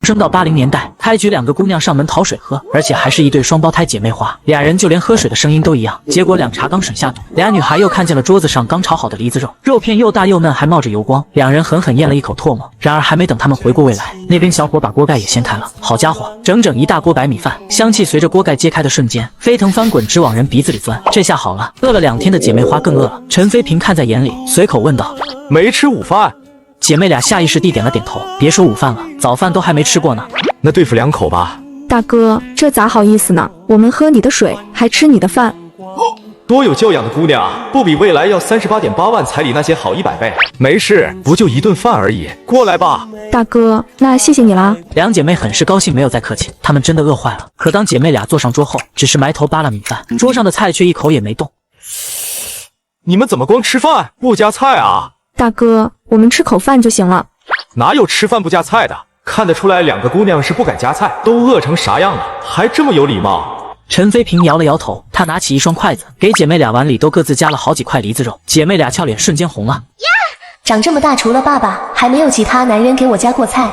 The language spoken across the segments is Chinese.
升到80年代，开局两个姑娘上门讨水喝，而且还是一对双胞胎姐妹花，俩人就连喝水的声音都一样。结果两茶刚水下肚，俩女孩又看见了桌子上刚炒好的梨子肉，肉片又大又嫩，还冒着油光，两人狠狠咽了一口唾沫。然而还没等他们回过味来，那边小伙把锅盖也掀开了，好家伙，整整一大锅白米饭，香气随着锅盖揭开的瞬间飞腾翻滚，直往人鼻子里钻。这下好了，饿了2天的姐妹花更饿了。陈飞平看在眼里，随口问道：“没吃午饭？”姐妹俩下意识地点了点头，别说午饭了，早饭都还没吃过呢。那对付2口吧。大哥，这咋好意思呢？我们喝你的水，还吃你的饭。多有教养的姑娘，不比未来要38.8万彩礼那些好100倍。没事，不就一顿饭而已，过来吧。大哥，那谢谢你啦。两姐妹很是高兴，没有再客气，她们真的饿坏了。可当姐妹俩坐上桌后，只是埋头扒拉米饭，桌上的菜却一口也没动。你们怎么光吃饭不加菜啊？大哥，我们吃口饭就行了。哪有吃饭不加菜的？看得出来2个姑娘是不敢夹菜，都饿成啥样了，还这么有礼貌。陈飞平摇了摇头，他拿起一双筷子，给姐妹俩碗里都各自加了好几块梨子肉。姐妹俩俏脸瞬间红了。呀，长这么大除了爸爸，还没有其他男人给我夹过菜。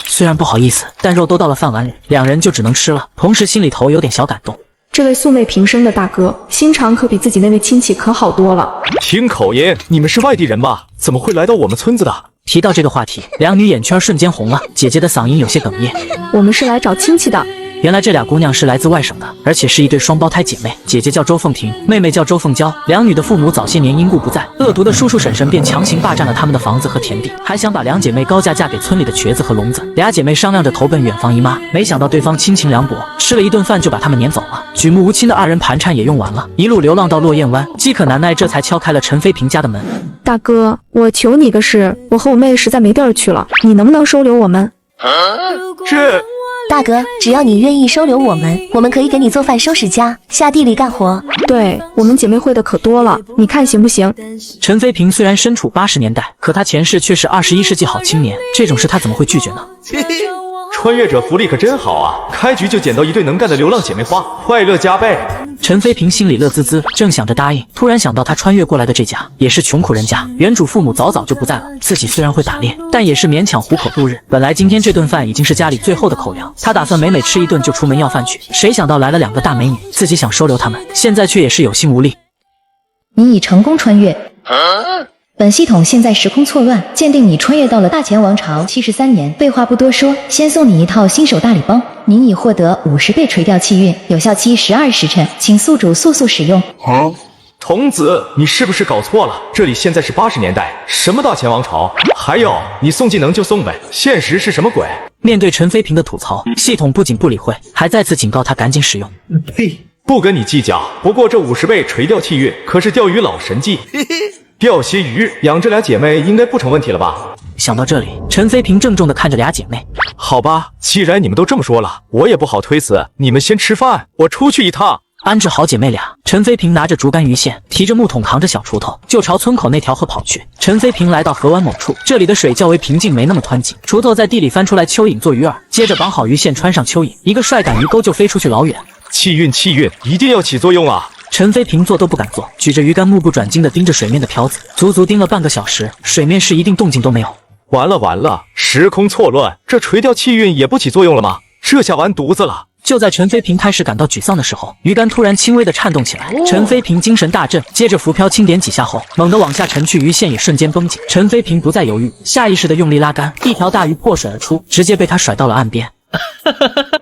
虽然不好意思，但肉都到了饭碗里，两人就只能吃了，同时心里头有点小感动。这位素昧平生的大哥，心肠可比自己那位亲戚可好多了。听口音，你们是外地人吧？怎么会来到我们村子的？提到这个话题，两女眼圈瞬间红了，姐姐的嗓音有些哽咽。我们是来找亲戚的。原来这俩姑娘是来自外省的，而且是一对双胞胎姐妹，姐姐叫周凤婷，妹妹叫周凤娇。两女的父母早些年因故不在，恶毒的叔叔婶婶便强行霸占了他们的房子和田地，还想把两姐妹高价嫁给村里的瘸子和聋子。俩姐妹商量着投奔远房姨妈，没想到对方亲情凉薄，吃了一顿饭就把他们撵走了。举目无亲的2人盘缠也用完了，一路流浪到落雁湾，饥渴难耐，这才敲开了陈飞平家的门。大哥，我求你个事，我和我妹实在没地儿去了，你能不能收留我们？这大哥，只要你愿意收留我们，我们可以给你做饭、收拾家、下地里干活。对，我们姐妹会的可多了，你看行不行？陈飞平虽然身处80年代，可他前世却是21世纪好青年，这种事他怎么会拒绝呢？穿越者福利可真好啊！开局就捡到一对能干的流浪姐妹花，快乐加倍。陈飞平心里乐滋滋，正想着答应，突然想到他穿越过来的这家也是穷苦人家，原主父母早就不在了，自己虽然会打猎，但也是勉强糊口度日。本来今天这顿饭已经是家里最后的口粮，他打算美美吃一顿就出门要饭去，谁想到来了2个大美女，自己想收留她们，现在却也是有心无力。你已成功穿越。本系统现在时空错乱，鉴定你穿越到了大前王朝73年。废话不多说，先送你一套新手大礼包，您已获得50倍垂钓气运，有效期12时辰，请宿主速使用。童子，你是不是搞错了？这里现在是80年代，什么大前王朝？还有，你送技能就送呗，现实是什么鬼？面对陈飞平的吐槽，系统不仅不理会，还再次警告他赶紧使用。呸！不跟你计较。不过这50倍垂钓气运可是钓鱼老神技。钓些鱼养这俩姐妹应该不成问题了吧？想到这里，陈飞平郑重地看着俩姐妹。好吧，既然你们都这么说了，我也不好推辞。你们先吃饭，我出去一趟。安置好姐妹俩，陈飞平拿着竹竿鱼线，提着木桶，扛着小锄头，就朝村口那条河跑去。陈飞平来到河湾某处，这里的水较为平静，没那么湍急。锄头在地里翻出来蚯蚓做鱼饵，接着绑好鱼线，穿上蚯蚓，一个帅赶鱼钩就飞出去老远。气运一定要起作用啊！陈飞平坐都不敢坐，举着鱼竿目不转睛地盯着水面的漂子，足足盯了半个小时，水面是一定动静都没有。完了，时空错乱，这垂钓气运也不起作用了吗？这下完犊子了！就在陈飞平开始感到沮丧的时候，鱼竿突然轻微地颤动起来，陈飞平精神大振，接着浮漂轻点几下后，猛地往下沉去，鱼线也瞬间绷紧。陈飞平不再犹豫，下意识地用力拉竿，一条大鱼破水而出，直接被他甩到了岸边。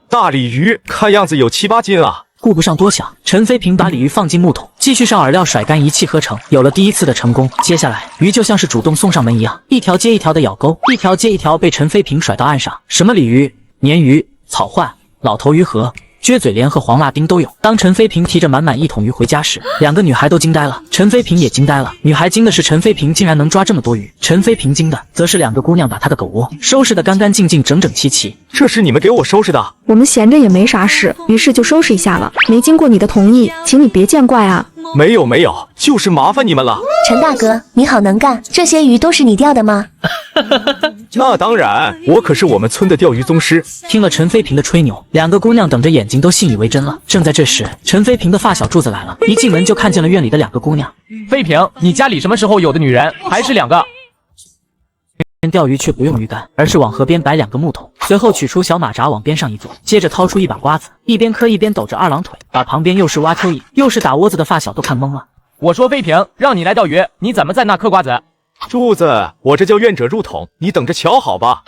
大鲤鱼看样子有7、8斤啊！顾不上多想，陈飞平把鲤鱼放进木桶，继续上饵料，甩竿，一气呵成，有了第一次的成功。接下来，鱼就像是主动送上门一样，一条接一条的咬钩，一条接一条被陈飞平甩到岸上。什么鲤鱼、鲶鱼、草鹳、老头鱼和撅嘴莲和黄辣丁都有。当陈飞平提着满满1桶鱼回家时，2个女孩都惊呆了，陈飞平也惊呆了。女孩惊的是陈飞平竟然能抓这么多鱼，陈飞平惊的则是2个姑娘把他的狗窝收拾得干干净净，整整齐齐。这是你们给我收拾的？我们闲着也没啥事，于是就收拾一下了，没经过你的同意，请你别见怪啊。没有，就是麻烦你们了。陈大哥，你好能干，这些鱼都是你钓的吗？那当然，我可是我们村的钓鱼宗师。听了陈飞平的吹牛，2个姑娘等着眼睛都信以为真了。正在这时，陈飞平的发小柱子来了，一进门就看见了院里的2个姑娘。飞平，你家里什么时候有的女人？还是2个？钓鱼却不用鱼竿，而是往河边摆2个木桶，随后取出小马扎往边上一坐，接着掏出一把瓜子，一边嗑一边抖着2郎腿，把旁边又是挖蚯蚓又是打窝子的发小都看懵了。我说飞平，让你来钓鱼，你怎么在那嗑瓜子？柱子，我这叫愿者入桶，你等着瞧好吧。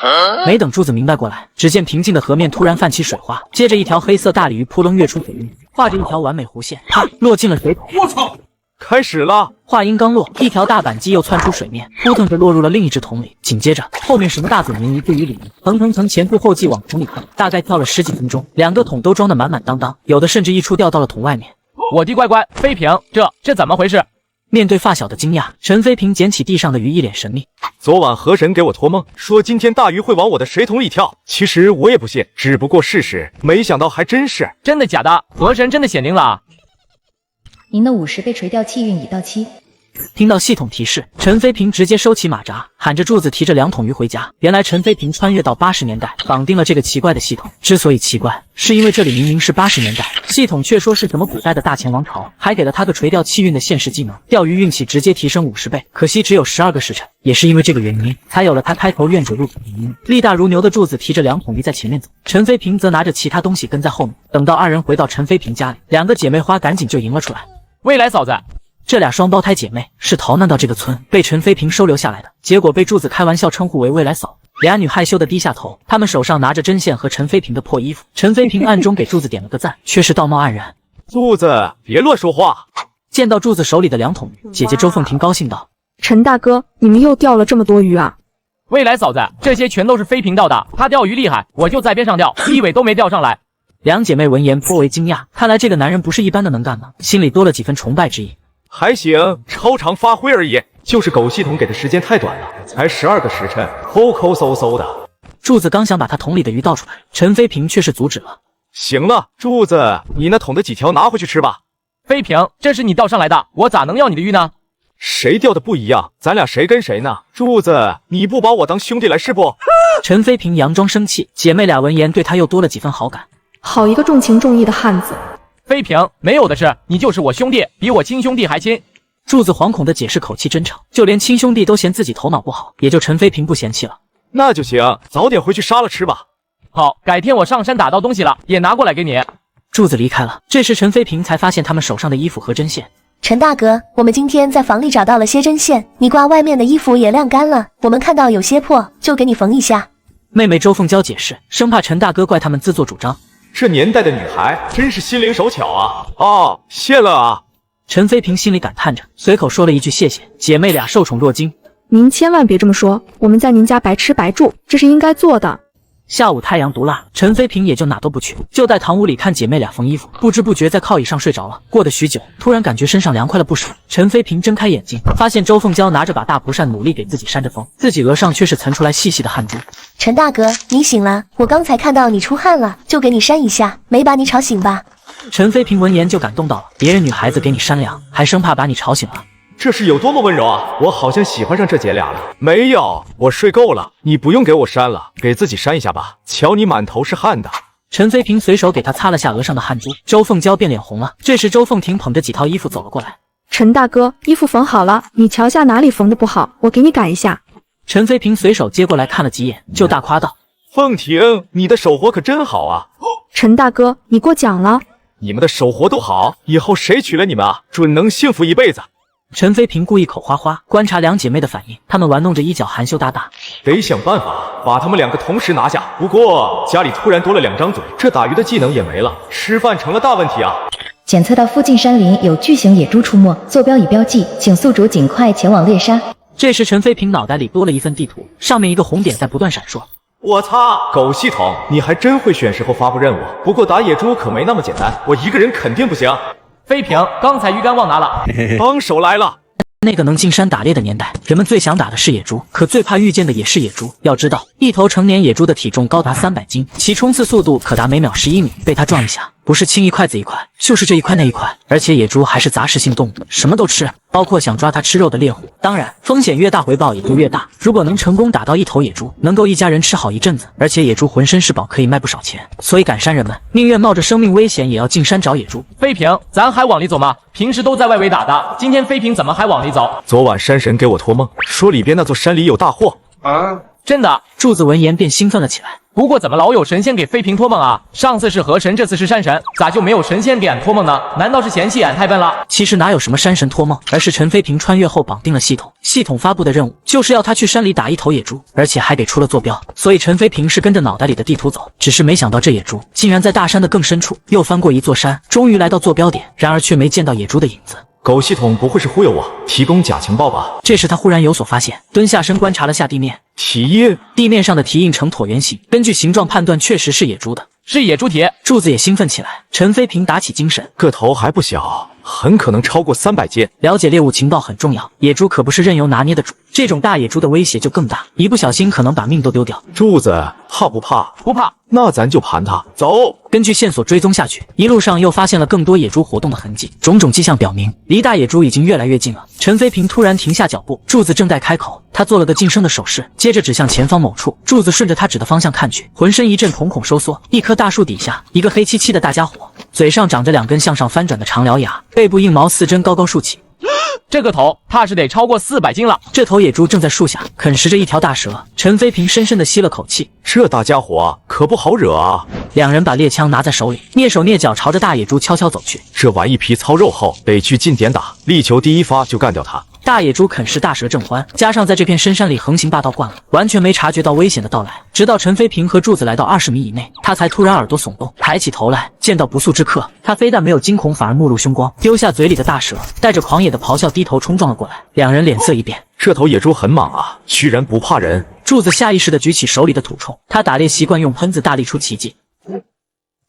没等柱子明白过来，只见平静的河面突然泛起水花，接着一条黑色大鲤鱼扑棱跃出水面，画着一条完美弧线，啪落进了水桶。我操！开始了。话音刚落，一条大板鸡又窜出水面，扑腾着落入了另一只桶里。紧接着，后面什么大嘴鲶鱼、鳜鱼、鲤鱼，腾前赴后继往桶里跳，大概跳了10几分钟，2个桶都装得满满当当，有的甚至一出掉到了桶外面。我的乖乖，飞平，这怎么回事？面对发小的惊讶，陈飞平捡起地上的鱼，一脸神秘。昨晚河神给我托梦，说今天大鱼会往我的水桶里跳。其实我也不信，只不过试试，没想到还真是。真的假的？河神真的显灵了啊！您的50倍垂钓气运已到期。听到系统提示，陈飞平直接收起马扎，喊着柱子提着2桶鱼回家。原来陈飞平穿越到80年代，绑定了这个奇怪的系统。之所以奇怪，是因为这里明明是80年代，系统却说是什么古代的大前王朝，还给了他个垂钓气运的现实技能，钓鱼运气直接提升50倍。可惜只有12个时辰，也是因为这个原因，才有了他开头愿者入桶的原因。力大如牛的柱子提着2桶鱼在前面走，陈飞平则拿着其他东西跟在后面。等到2人回到陈飞平家里，2个姐妹花赶紧就迎了出来。未来嫂子，这俩双胞胎姐妹是逃难到这个村，被陈飞平收留下来的，结果被柱子开玩笑称呼为未来嫂。俩女害羞的低下头，她们手上拿着针线和陈飞平的破衣服。陈飞平暗中给柱子点了个赞，却是道貌岸然。柱子，别乱说话。见到柱子手里的2桶鱼，姐姐周凤婷高兴道：“陈大哥，你们又钓了这么多鱼啊！”未来嫂子，这些全都是飞平钓的，他钓鱼厉害，我就在边上钓，一尾都没钓上来。两姐妹闻言颇为惊讶，看来这个男人不是一般的能干呢，心里多了几分崇拜之意。还行，超常发挥而已，就是狗系统给的时间太短了，才12个时辰，抠抠搜搜的。柱子刚想把他桶里的鱼倒出来，陈飞平却是阻止了。行了，柱子，你那桶的几条拿回去吃吧。飞平，这是你钓上来的，我咋能要你的鱼呢？谁钓的不一样，咱俩谁跟谁呢？柱子，你不把我当兄弟来是不？陈飞平佯装生气，姐妹俩闻言对他又多了几分好感。好一个重情重义的汉子。飞平，没有的事，你就是我兄弟，比我亲兄弟还亲。柱子惶恐的解释口气真诚，就连亲兄弟都嫌自己头脑不好，也就陈飞平不嫌弃了。那就行，早点回去杀了吃吧。好，改天我上山打到东西了，也拿过来给你。柱子离开了，这时陈飞平才发现他们手上的衣服和针线。陈大哥，我们今天在房里找到了些针线，你挂外面的衣服也晾干了，我们看到有些破，就给你缝一下。妹妹周凤娇解释，生怕陈大哥怪他们自作主张。这年代的女孩真是心灵手巧啊！哦，谢了啊！陈飞平心里感叹着，随口说了一句谢谢。姐妹俩受宠若惊。您千万别这么说，我们在您家白吃白住，这是应该做的。下午太阳毒辣，陈飞平也就哪都不去，就在堂屋里看姐妹俩缝衣服，不知不觉在靠椅上睡着了。过得许久，突然感觉身上凉快了不少。陈飞平睁开眼睛，发现周凤娇拿着把大蒲扇努力给自己扇着风，自己额上却是淌出来细细的汗珠。陈大哥，你醒了，我刚才看到你出汗了，就给你扇一下，没把你吵醒吧？陈飞平闻言就感动到了，别人女孩子给你扇凉，还生怕把你吵醒了。这是有多么温柔啊！我好像喜欢上这姐俩了。没有，我睡够了，你不用给我扇了，给自己扇一下吧。瞧你满头是汗的。陈飞平随手给她擦了下额上的汗珠，周凤娇变脸红了。这时周凤婷捧着几套衣服走了过来。陈大哥，衣服缝好了，你瞧下哪里缝的不好，我给你改一下。陈飞平随手接过来看了几眼，就大夸道：“凤婷，你的手活可真好啊！”陈大哥，你过奖了。你们的手活都好，以后谁娶了你们啊，准能幸福一辈子。陈飞平故意口花花，观察两姐妹的反应，她们玩弄着衣角，含羞答答。得想办法把她们2个同时拿下。不过家里突然多了2张嘴，这打鱼的技能也没了，吃饭成了大问题啊！检测到附近山林有巨型野猪出没，坐标已标记，请宿主尽快前往猎杀。这时陈飞平脑袋里多了一份地图，上面一个红点在不断闪烁。我擦，狗系统，你还真会选时候发布任务。不过打野猪可没那么简单，我一个人肯定不行。飞平，刚才鱼竿忘拿了，帮手来了。那个能进山打猎的年代，人们最想打的是野猪，可最怕遇见的也是野猪。要知道，一头成年野猪的体重高达300斤，其冲刺速度可达每秒11米，被它撞一下，不是青一筷子一块，就是这一块那一块。而且野猪还是杂食性动物，什么都吃，包括想抓它吃肉的猎户。当然，风险越大，回报也就越大。如果能成功打到一头野猪，能够一家人吃好一阵子。而且野猪浑身是宝，可以卖不少钱，所以赶山人们宁愿冒着生命危险，也要进山找野猪。飞平，咱还往里走吗？平时都在外围打的，今天飞平怎么还往里走？昨晚山神给我托梦，说里边那座山里有大货。真的。柱子闻言便兴奋了起来。不过怎么老有神仙给妃嫔托梦啊？上次是河神，这次是山神，咋就没有神仙给俺托梦呢？难道是嫌弃俺太笨了？其实哪有什么山神托梦，而是陈飞平穿越后绑定了系统，系统发布的任务就是要他去山里打一头野猪，而且还给出了坐标，所以陈飞平是跟着脑袋里的地图走，只是没想到这野猪竟然在大山的更深处，又翻过一座山，终于来到坐标点，然而却没见到野猪的影子。狗系统不会是忽悠我，提供假情报吧？这时他忽然有所发现，蹲下身观察了下地面，地面上的蹄印呈椭圆形，根据形状判断确实是野猪的，是野猪蹄。柱子也兴奋起来，陈飞平打起精神，个头还不小，很可能超过300斤。了解猎物情报很重要，野猪可不是任由拿捏的主，这种大野猪的威胁就更大，一不小心可能把命都丢掉。柱子怕不怕？不怕。那咱就盘它，走。根据线索追踪下去，一路上又发现了更多野猪活动的痕迹，种种迹象表明离大野猪已经越来越近了。陈飞平突然停下脚步，柱子正待开口，他做了个噤声的手势，接着指向前方某处。柱子顺着他指的方向看去，浑身一阵瞳孔收缩。一棵大树底下，一个黑漆漆的大家伙，嘴上长着2根向上翻转的长獠牙，背部硬毛4针高高竖起。这个头怕是得超过400斤了。这头野猪正在树下啃食着一条大蛇。陈飞平深深地吸了口气，这大家伙可不好惹啊！两人把猎枪拿在手里，蹑手蹑脚朝着大野猪悄悄走去。这玩意皮糙肉厚，得去近点打，力求第一发就干掉它。大野猪啃食大蛇正欢，加上在这片深山里横行霸道惯了，完全没察觉到危险的到来。直到陈飞平和柱子来到20米以内，他才突然耳朵耸动，抬起头来，见到不速之客，他非但没有惊恐，反而目露凶光，丢下嘴里的大蛇，带着狂野的咆哮低头冲撞了过来。两人脸色一变，这头野猪很莽啊，居然不怕人。柱子下意识地举起手里的土铳，他打猎习惯用喷子大力出奇迹。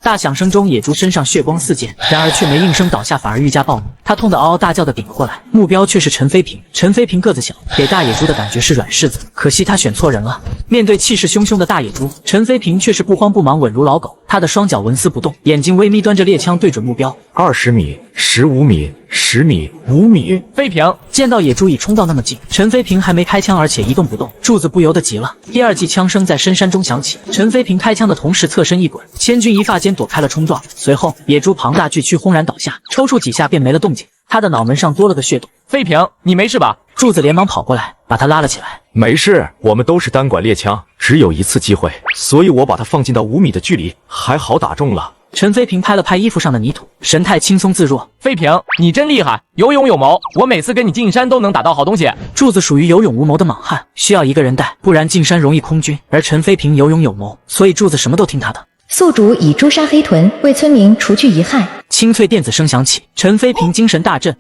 大响声中，野猪身上血光四溅，然而却没应声倒下，反而愈加暴怒。他痛得嗷嗷大叫地顶了过来，目标却是陈飞平。陈飞平个子小，给大野猪的感觉是软柿子，可惜他选错人了。面对气势汹汹的大野猪，陈飞平却是不慌不忙，稳如老狗。他的双脚纹丝不动，眼睛微眯，端着猎枪对准目标。20米、15米、10米、5米。飞平见到野猪已冲到那么近，陈飞平还没开枪，而且一动不动，柱子不由得急了。第二记枪声在深山中响起，陈飞平开枪的同时侧身一滚，千钧一发间躲开了冲撞。随后，野猪庞大巨躯轰然倒下，抽搐几下便没了动静。他的脑门上多了个血洞。飞平，你没事吧？柱子连忙跑过来，把他拉了起来。没事，我们都是单管猎枪，只有一次机会，所以我把它放进到5米的距离，还好打中了。陈飞平拍了拍衣服上的泥土，神态轻松自若。飞平，你真厉害，有勇有谋，我每次跟你进山都能打到好东西。柱子属于有勇无谋的莽汉，需要一个人带，不然进山容易空军。而陈飞平有勇有谋，所以柱子什么都听他的。宿主以诛杀黑豚，为村民除去遗害。清脆电子声响起，陈飞平精神大振。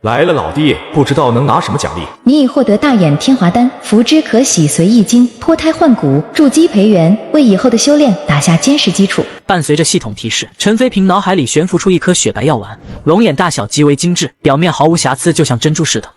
来了，老弟，不知道能拿什么奖励？你已获得大眼天华丹，服之可洗髓易筋，脱胎换骨，筑基培元，为以后的修炼打下坚实基础。伴随着系统提示，陈飞平脑海里悬浮出一颗雪白药丸，龙眼大小，极为精致，表面毫无瑕疵，就像珍珠似的。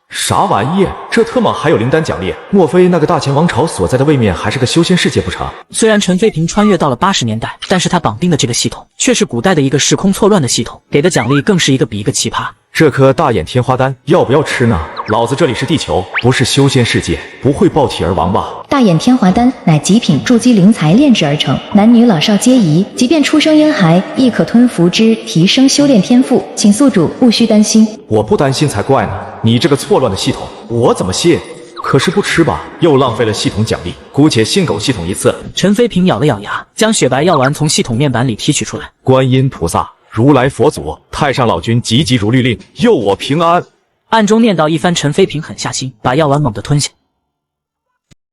啥玩意？这特么还有灵丹奖励？莫非那个大前王朝所在的位面还是个修仙世界不成？虽然陈飞平穿越到了80年代，但是他绑定的这个系统却是古代的一个时空错乱的系统，给的奖励更是一个比一个奇葩。这颗大眼天花丹要不要吃呢？老子这里是地球，不是修仙世界，不会爆体而亡吧？大眼天华丹乃极品筑基灵材炼制而成，男女老少皆宜，即便出生婴孩亦可吞服之，提升修炼天赋。请宿主不需担心。我不担心才怪呢！你这个错乱的系统，我怎么信？可是不吃吧，又浪费了系统奖励，姑且信狗系统一次。陈飞平咬了咬牙，将雪白药丸从系统面板里提取出来。观音菩萨、如来佛祖、太上老君急急如律令，佑我平安。暗中念叨一番，陈飞平狠下心，把药丸猛地吞下。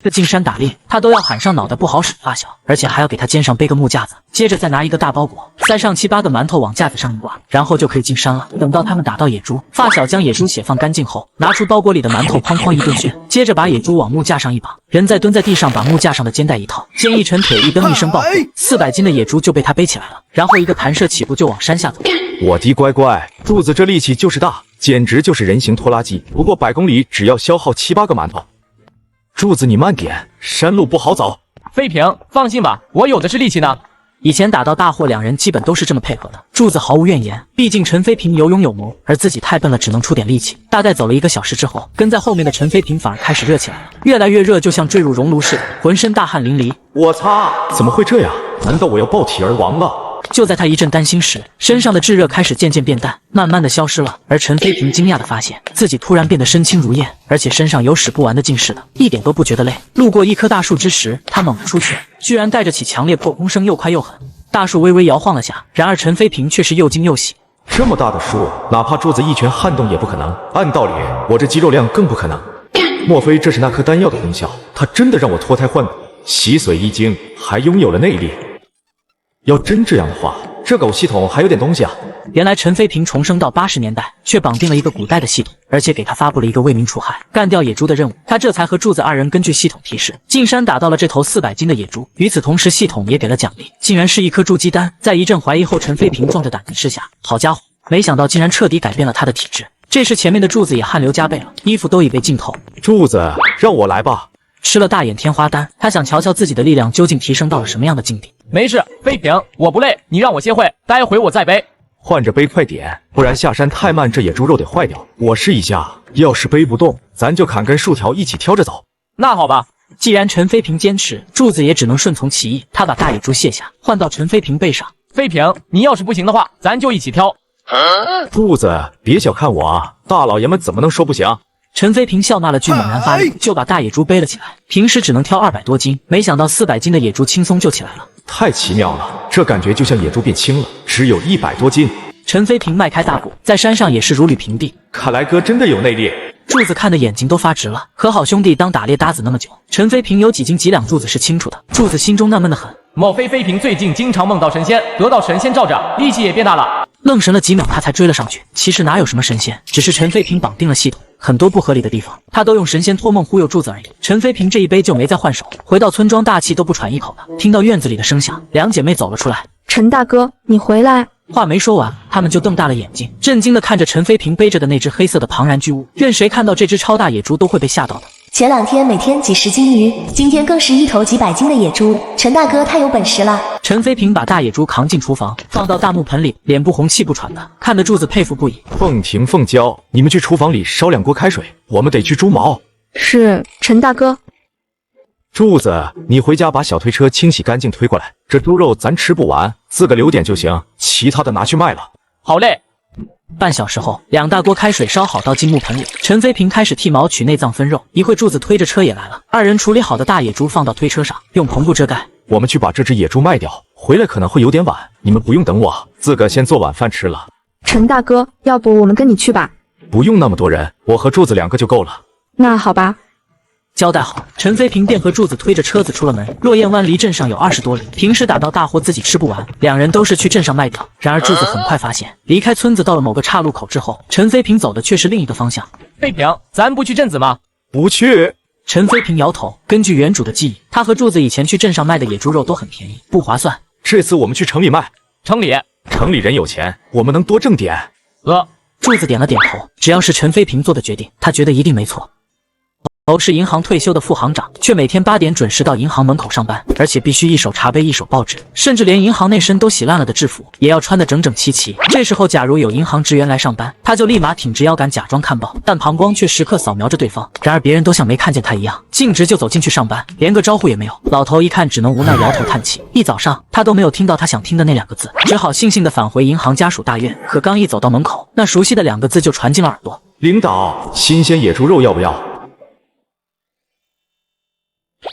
这进山打猎，他都要喊上脑袋不好使发小，而且还要给他肩上背个木架子，接着再拿一个大包裹，塞上7、8个馒头往架子上一挂，然后就可以进山了。等到他们打到野猪，发小将野猪血放干净后，拿出包裹里的馒头，哐哐一顿炫，接着把野猪往木架上一绑，人再蹲在地上，把木架上的肩带一套，肩一沉，腿一蹬，一声爆破，400斤的野猪就被他背起来了，然后一个弹射起步就往山下走。我的乖乖，柱子这力气就是大，简直就是人形拖拉机。不过100公里只要消耗7、8个馒头。柱子，你慢点，山路不好走。飞平，放心吧，我有的是力气呢。以前打到大货，两人基本都是这么配合的。柱子毫无怨言，毕竟陈飞平有勇有谋，而自己太笨了，只能出点力气。大概走了1个小时之后，跟在后面的陈飞平反而开始热起来了，越来越热，就像坠入熔炉似的，浑身大汗淋漓。我擦，怎么会这样？难道我要爆体而亡了？就在他一阵担心时，身上的炙热开始渐渐变淡，慢慢的消失了。而陈飞平惊讶的发现自己突然变得身轻如燕，而且身上有使不完的劲似的，一点都不觉得累。路过一棵大树之时，他猛地出拳，居然带着起强烈破空声，又快又狠。大树微微摇晃了下，然而陈飞平却是又惊又喜。这么大的树，哪怕柱子一拳撼动也不可能。按道理，我这肌肉量更不可能。莫非这是那颗丹药的功效？它真的让我脱胎换骨，洗髓易经，还拥有了内力。要真这样的话，这狗系统还有点东西啊！原来陈飞平重生到80年代，却绑定了一个古代的系统，而且给他发布了一个为民除害、干掉野猪的任务。他这才和柱子二人根据系统提示，进山打到了这头400斤的野猪。与此同时，系统也给了奖励，竟然是一颗筑基丹。在一阵怀疑后，陈飞平壮着胆子吃下。好家伙，没想到竟然彻底改变了他的体质。这时前面的柱子也汗流浃背了，衣服都已被浸透。柱子，让我来吧。吃了大眼天花丹，他想瞧瞧自己的力量究竟提升到了什么样的境地。没事，飞平，我不累，你让我歇会，待会我再背。换着背快点，不然下山太慢，这野猪肉得坏掉。我试一下，要是背不动，咱就砍根树条一起挑着走。那好吧。既然陈飞平坚持，柱子也只能顺从其意。他把大野猪卸下，换到陈飞平背上。飞平，你要是不行的话，咱就一起挑。柱子，别小看我啊，大老爷们怎么能说不行？陈飞平笑骂了句，猛然发力，就把大野猪背了起来。平时只能挑200多斤，没想到400斤的野猪轻松就起来了。太奇妙了，这感觉就像野猪变轻了，只有100多斤。陈飞平迈开大步，在山上也是如履平地。看来哥真的有内力。柱子看的眼睛都发直了，和好兄弟当打猎搭子那么久，陈飞平有几斤几两，柱子是清楚的。柱子心中纳闷的很，莫非飞平最近经常梦到神仙，得到神仙罩着，力气也变大了？愣神了几秒，他才追了上去。其实哪有什么神仙，只是陈飞平绑定了系统，很多不合理的地方，他都用神仙托梦忽悠柱子而已。陈飞平这一杯就没再换手，回到村庄大气都不喘一口的。听到院子里的声响，两姐妹走了出来。陈大哥，你回来。话没说完，他们就瞪大了眼睛，震惊地看着陈飞平背着的那只黑色的庞然巨物。任谁看到这只超大野猪都会被吓到的。前2天每天几十斤鱼，今天更是一头几百斤的野猪，陈大哥太有本事了。陈飞平把大野猪扛进厨房，放到大木盆里，脸不红气不喘的，看得柱子佩服不已。凤婷、凤娇，你们去厨房里烧2锅开水，我们得去猪毛。是，陈大哥。柱子，你回家把小推车清洗干净推过来，这猪肉咱吃不完，自个留点就行，其他的拿去卖了。好嘞。半小时后，2大锅开水烧好倒进木盆里，陈飞平开始剃毛取内脏分肉。一会柱子推着车也来了，二人处理好的大野猪放到推车上，用篷布遮盖。我们去把这只野猪卖掉，回来可能会有点晚，你们不用等我，自个先做晚饭吃了。陈大哥，要不我们跟你去吧？不用那么多人，我和柱子2个就够了。那好吧。交代好，陈飞平便和柱子推着车子出了门。落雁湾离镇上有20多里，平时打到大货自己吃不完，两人都是去镇上卖掉。然而柱子很快发现，离开村子到了某个岔路口之后，陈飞平走的却是另一个方向。飞平，咱不去镇子吗？不去。陈飞平摇头，根据原主的记忆，他和柱子以前去镇上卖的野猪肉都很便宜，不划算。这次我们去城里卖。城里人有钱，我们能多挣点。柱子点了点头，只要是陈飞平做的决定，他觉得一定没错。是银行退休的副行长，却每天8点准时到银行门口上班，而且必须一手茶杯一手报纸，甚至连银行那身都洗烂了的制服也要穿得整整齐齐。这时候假如有银行职员来上班，他就立马挺直腰杆假装看报，但膀胱却时刻扫描着对方。然而别人都像没看见他一样，径直就走进去上班，连个招呼也没有。老头一看只能无奈摇头叹气，一早上他都没有听到他想听的那2个字，只好悻悻地返回银行家属大院。可刚一走到门口，那熟悉的2个字就传进了耳朵：领导，新鲜野猪肉要不要？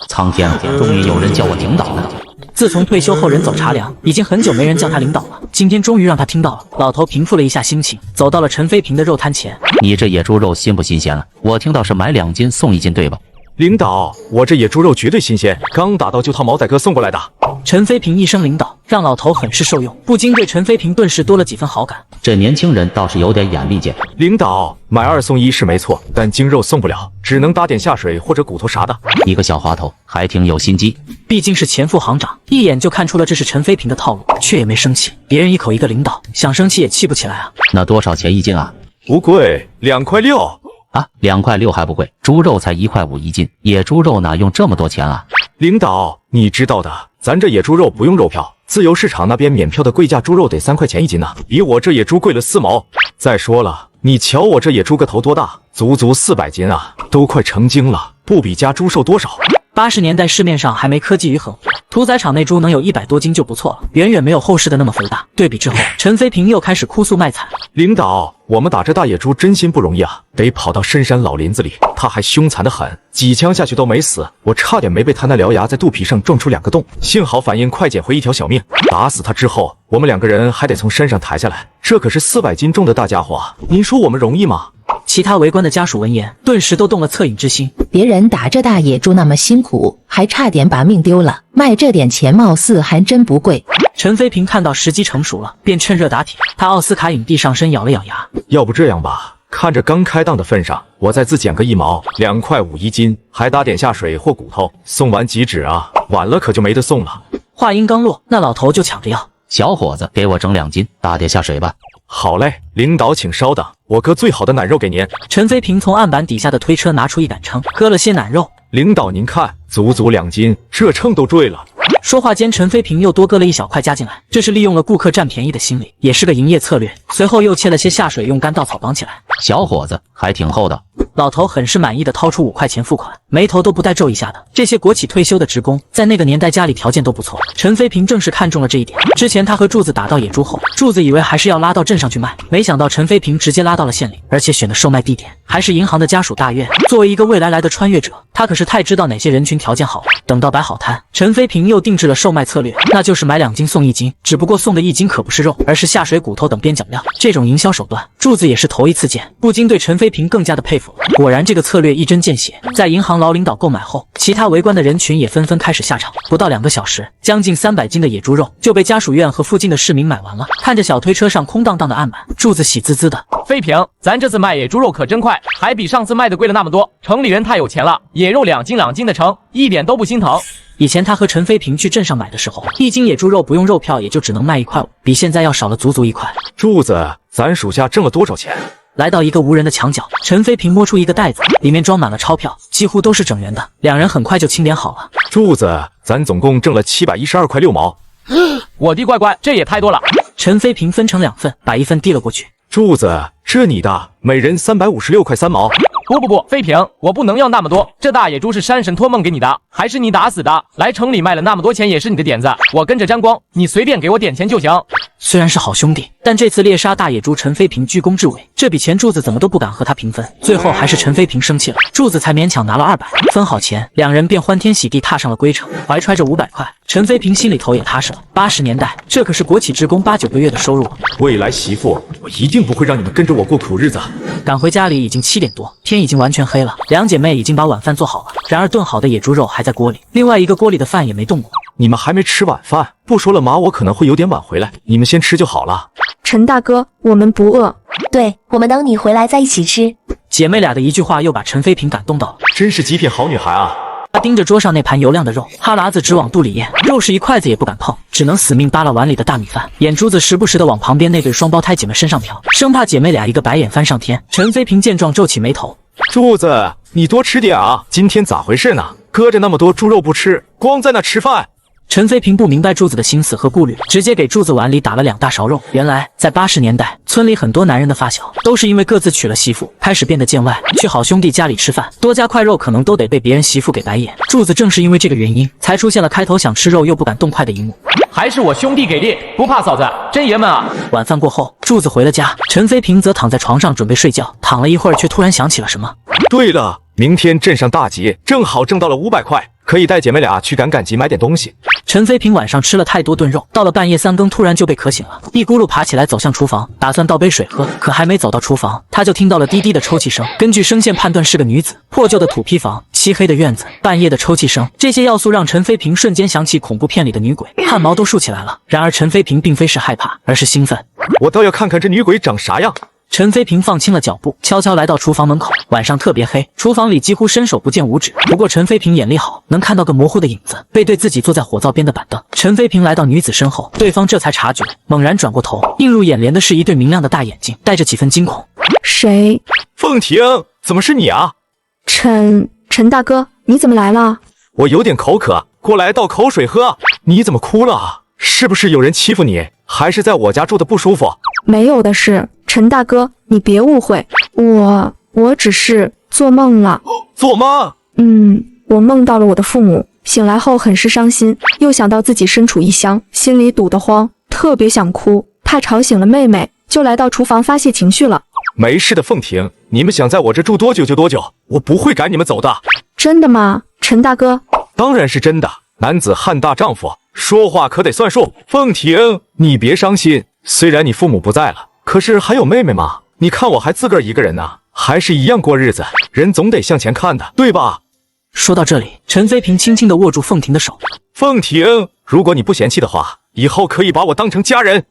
苍天啊，终于有人叫我领导了。自从退休后人走茶凉，已经很久没人叫他领导了。今天终于让他听到了。老头平复了一下心情，走到了陈飞平的肉摊前。你这野猪肉新不新鲜啊？我听到是买2斤送1斤，对吧？领导，我这野猪肉绝对新鲜，刚打到就套毛仔哥送过来的。陈飞平一声领导，让老头很是受用，不禁对陈飞平顿时多了几分好感。这年轻人倒是有点眼力见。领导，买2送1是没错，但精肉送不了，只能搭点下水或者骨头啥的。一个小滑头，还挺有心机。毕竟是前副行长，一眼就看出了这是陈飞平的套路，却也没生气。别人一口一个领导，想生气也气不起来啊。那多少钱1斤啊？不贵，2块6。啊，2块6还不贵，猪肉才1块51斤，野猪肉哪用这么多钱啊？领导，你知道的，咱这野猪肉不用肉票，自由市场那边免票的贵价猪肉得3块钱1斤呢，比我这野猪贵了4毛。再说了，你瞧我这野猪个头多大，足足400斤啊，都快成精了，不比家猪瘦多少。80年代市面上还没科技与狠活，屠宰场那猪能有100多斤就不错了，远远没有后世的那么肥大。对比之后，陈飞平又开始哭诉卖惨。领导，我们打这大野猪真心不容易啊，得跑到深山老林子里，他还凶残的很，几枪下去都没死，我差点没被他那獠牙在肚皮上撞出2个洞，幸好反应快，捡回1条小命。打死他之后，我们2个人还得从山上抬下来，这可是400斤重的大家伙啊，您说我们容易吗？其他围观的家属闻言，顿时都动了恻隐之心。别人打这大野猪那么辛苦，还差点把命丢了，卖这点钱貌似还真不贵。陈飞平看到时机成熟了，便趁热打铁。他奥斯卡影帝上身，咬了咬牙。要不这样吧，看着刚开档的份上，我再自减个1毛，2块5一斤，还打点下水或骨头，送完即止啊，晚了可就没得送了。话音刚落，那老头就抢着要。小伙子，给我整2斤，打点下水吧。好嘞，领导请稍等，我割最好的腩肉给您。陈飞平从案板底下的推车拿出一杆秤，割了些腩肉。领导您看，足足2斤，这秤都坠了。说话间，陈飞平又多割了1小块加进来，这是利用了顾客占便宜的心理，也是个营业策略。随后又切了些下水，用干稻草绑起来。小伙子，还挺厚道。老头很是满意的掏出5块钱付款，眉头都不带皱一下的。这些国企退休的职工，在那个年代家里条件都不错。陈飞平正是看中了这一点。之前他和柱子打到野猪后，柱子以为还是要拉到镇上去卖，没想到陈飞平直接拉到了县里，而且选的售卖地点还是银行的家属大院。作为一个未来的穿越者，他可是太知道哪些人群条件好了。等到摆好摊，陈飞平又定制了售卖策略，那就是买2斤送1斤，只不过送的1斤可不是肉，而是下水、骨头等边角料。这种营销手段，柱子也是头一次见，不禁对陈飞平更加的佩服了。果然，这个策略一针见血。在银行老领导购买后，其他围观的人群也纷纷开始下场。不到2个小时，将近300斤的野猪肉就被家属院和附近的市民买完了。看着小推车上空荡荡的案板，柱子喜滋滋的。飞平，咱这次卖野猪肉可真快，还比上次卖的贵了那么多。城里人太有钱了，野肉2斤2斤的称，一点都不心疼。以前他和陈飞平去镇上买的时候，1斤野猪肉不用肉票也就只能卖1块5，比现在要少了足足1块。柱子，咱属下挣了多少钱？来到一个无人的墙角，陈飞平摸出一个袋子，里面装满了钞票，几乎都是整元的。2人很快就清点好了。柱子，咱总共挣了712块6毛。我的乖乖，这也太多了。陈飞平分成2份，把1份递了过去。柱子，这你的，每人356块3毛。不，飞平，我不能要那么多。这大野猪是山神托梦给你的，还是你打死的？来城里卖了那么多钱也是你的点子，我跟着沾光，你随便给我点钱就行。虽然是好兄弟，但这次猎杀大野猪，陈飞平居功至伟，这笔钱柱子怎么都不敢和他平分。最后还是陈飞平生气了，柱子才勉强拿了200。分好钱，2人便欢天喜地踏上了归程，怀揣着500块，陈飞平心里头也踏实了。80年代，这可是国企职工8、9个月的收入。未来媳妇，我一定不会让你们跟着我过苦日子。赶回家里已经7点多，天已经完全黑了。2姐妹已经把晚饭做好了，然而炖好的野猪肉还在锅里，另外一个锅里的饭也没动过。你们还没吃晚饭？不说了妈，我可能会有点晚回来，你们先吃就好了。陈大哥，我们不饿。对，我们等你回来再一起吃。姐妹俩的一句话又把陈飞平感动到了，真是极品好女孩啊！他盯着桌上那盘油亮的肉，哈喇子直往肚里咽，肉是一筷子也不敢碰，只能死命扒拉碗里的大米饭，眼珠子时不时的往旁边那对双胞胎姐妹身上瞟，生怕姐妹俩一个白眼翻上天。陈飞平见状皱起眉头，柱子，你多吃点啊，今天咋回事呢？搁着那么多猪肉不吃，光在那吃饭。陈飞平不明白柱子的心思和顾虑，直接给柱子碗里打了2大勺肉。原来在80年代，村里很多男人的发小都是因为各自娶了媳妇，开始变得见外，去好兄弟家里吃饭，多加块肉可能都得被别人媳妇给白眼。柱子正是因为这个原因，才出现了开头想吃肉又不敢动筷的一幕。还是我兄弟给力，不怕嫂子，真爷们啊！晚饭过后，柱子回了家，陈飞平则躺在床上准备睡觉，躺了一会儿，却突然想起了什么。对了，明天镇上大集，正好挣到了500块，可以带姐妹俩去赶集买点东西。陈飞平晚上吃了太多炖肉，到了半夜3更，突然就被渴醒了，一咕噜爬起来走向厨房，打算倒杯水喝，可还没走到厨房，他就听到了低低的抽泣声。根据声线判断是个女子。破旧的土坯房，漆黑的院子，半夜的抽泣声，这些要素让陈飞平瞬间想起恐怖片里的女鬼，汗毛都竖起来了。然而陈飞平并非是害怕，而是兴奋。我倒要看看这女鬼长啥样。陈飞平放轻了脚步，悄悄来到厨房门口。晚上特别黑，厨房里几乎伸手不见五指。不过陈飞平眼力好，能看到个模糊的影子，背对自己坐在火灶边的板凳。陈飞平来到女子身后，对方这才察觉，猛然转过头，映入眼帘的是一对明亮的大眼睛，带着几分惊恐。谁？凤婷，怎么是你啊？陈大哥，你怎么来了？我有点口渴，过来倒口水喝。你怎么哭了？是不是有人欺负你？还是在我家住的不舒服？没有的事，陈大哥，你别误会，我只是做梦了。做梦？我梦到了我的父母，醒来后很是伤心，又想到自己身处异乡，心里堵得慌，特别想哭，怕吵醒了妹妹，就来到厨房发泄情绪了。没事的，凤婷，你们想在我这住多久就多久，我不会赶你们走的。真的吗，陈大哥？当然是真的，男子汉大丈夫，说话可得算数。凤婷，你别伤心，虽然你父母不在了，可是还有妹妹嘛，你看我还自个儿一个人呢，还是一样过日子，人总得向前看的，对吧？说到这里，陈飞平轻轻地握住凤婷的手。凤婷，如果你不嫌弃的话，以后可以把我当成家人。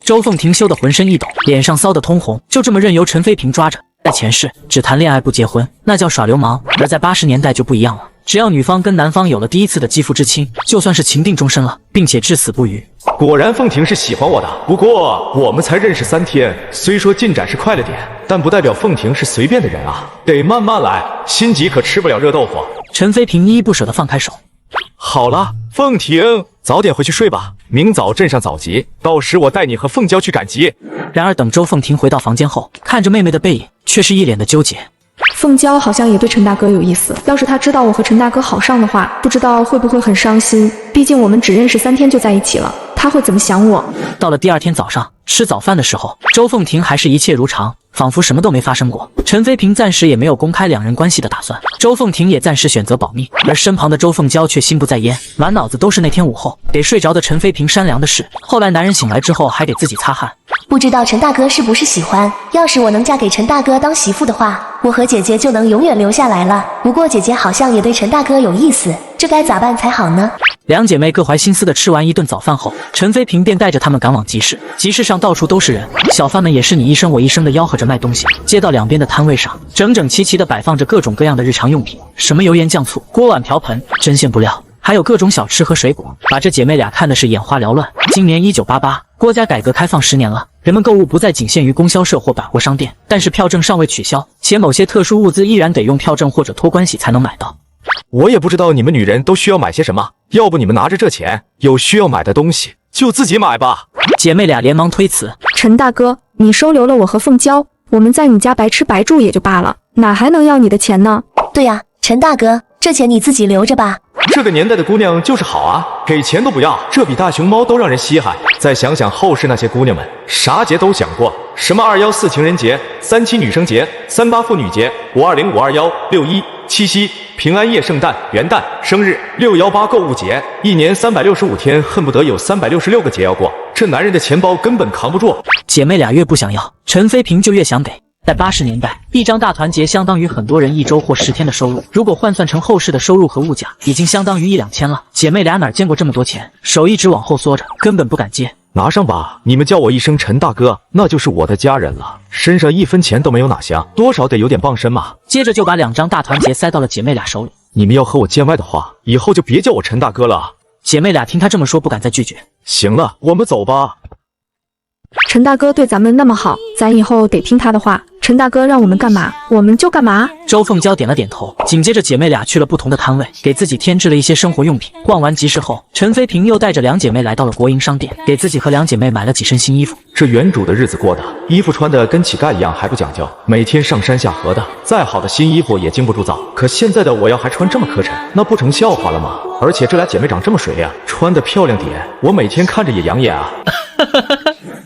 周凤婷羞得浑身一抖，脸上臊得通红，就这么任由陈飞平抓着。在前世，只谈恋爱不结婚，那叫耍流氓；而在80年代就不一样了，只要女方跟男方有了第一次的肌肤之亲，就算是情定终身了，并且至死不渝。果然凤婷是喜欢我的，不过我们才认识3天，虽说进展是快了点，但不代表凤婷是随便的人啊，得慢慢来，心急可吃不了热豆腐。陈飞平依依不舍地放开手。好了，凤婷，早点回去睡吧，明早镇上早集，到时我带你和凤娇去赶集。然而等周凤婷回到房间后，看着妹妹的背影，却是一脸的纠结。凤娇好像也对陈大哥有意思，要是他知道我和陈大哥好上的话，不知道会不会很伤心，毕竟我们只认识3天就在一起了，他会怎么想我？到了第2天早上吃早饭的时候，周凤婷还是一切如常，仿佛什么都没发生过。陈飞平暂时也没有公开2人关系的打算，周凤婷也暂时选择保密，而身旁的周凤娇却心不在焉，满脑子都是那天午后得睡着的陈飞平扇凉的事。后来男人醒来之后还给自己擦汗。不知道陈大哥是不是喜欢？要是我能嫁给陈大哥当媳妇的话，我和姐姐就能永远留下来了。不过姐姐好像也对陈大哥有意思，这该咋办才好呢？两姐妹各怀心思的吃完一顿早饭后，陈飞平便带着她们赶往集市。集市上到处都是人，小贩们也是你一声我一声的吆喝着卖东西。街道两边的摊位上，整整齐齐的摆放着各种各样的日常用品，什么油盐酱醋、锅碗瓢盆、针线布料，还有各种小吃和水果，把这姐妹俩看的是眼花缭乱。今年1988，国家改革开放10年了，人们购物不再仅限于供销社或百货商店，但是票证尚未取消，且某些特殊物资依然得用票证或者托关系才能买到。我也不知道你们女人都需要买些什么，要不你们拿着这钱，有需要买的东西就自己买吧。姐妹俩连忙推辞。陈大哥，你收留了我和凤娇，我们在你家白吃白住也就罢了，哪还能要你的钱呢？对呀，陈大哥，这钱你自己留着吧。这个年代的姑娘就是好啊，给钱都不要，这比大熊猫都让人稀罕。再想想后世那些姑娘们，啥节都想过，什么214情人节、37女生节、38妇女节、520、521、6·1、七夕、平安夜、圣诞、元旦、生日、618购物节，一年365天，恨不得有366个节要过。这男人的钱包根本扛不住。姐妹俩越不想要，陈飞平就越想给。在80年代，一张大团结相当于很多人1周或10天的收入，如果换算成后世的收入和物价，已经相当于1、2千了。姐妹俩哪见过这么多钱，手一直往后缩着，根本不敢接。拿上吧，你们叫我一声陈大哥，那就是我的家人了。身上1分钱都没有哪香，多少得有点傍身嘛。接着就把2张大团结塞到了姐妹俩手里。你们要和我见外的话，以后就别叫我陈大哥了。姐妹俩听他这么说，不敢再拒绝。行了，我们走吧。陈大哥对咱们那么好，咱以后得听他的话。陈大哥让我们干嘛，我们就干嘛。周凤娇点了点头，紧接着姐妹俩去了不同的摊位，给自己添置了一些生活用品。逛完集市后，陈飞平又带着2姐妹来到了国营商店，给自己和2姐妹买了几身新衣服。这原主的日子过的，衣服穿的跟乞丐一样还不讲究，每天上山下河的，再好的新衣服也经不住造。可现在的我要还穿这么磕碜，那不成笑话了吗？而且这俩姐妹长这么水呀，穿的漂亮点，我每天看着也养眼啊。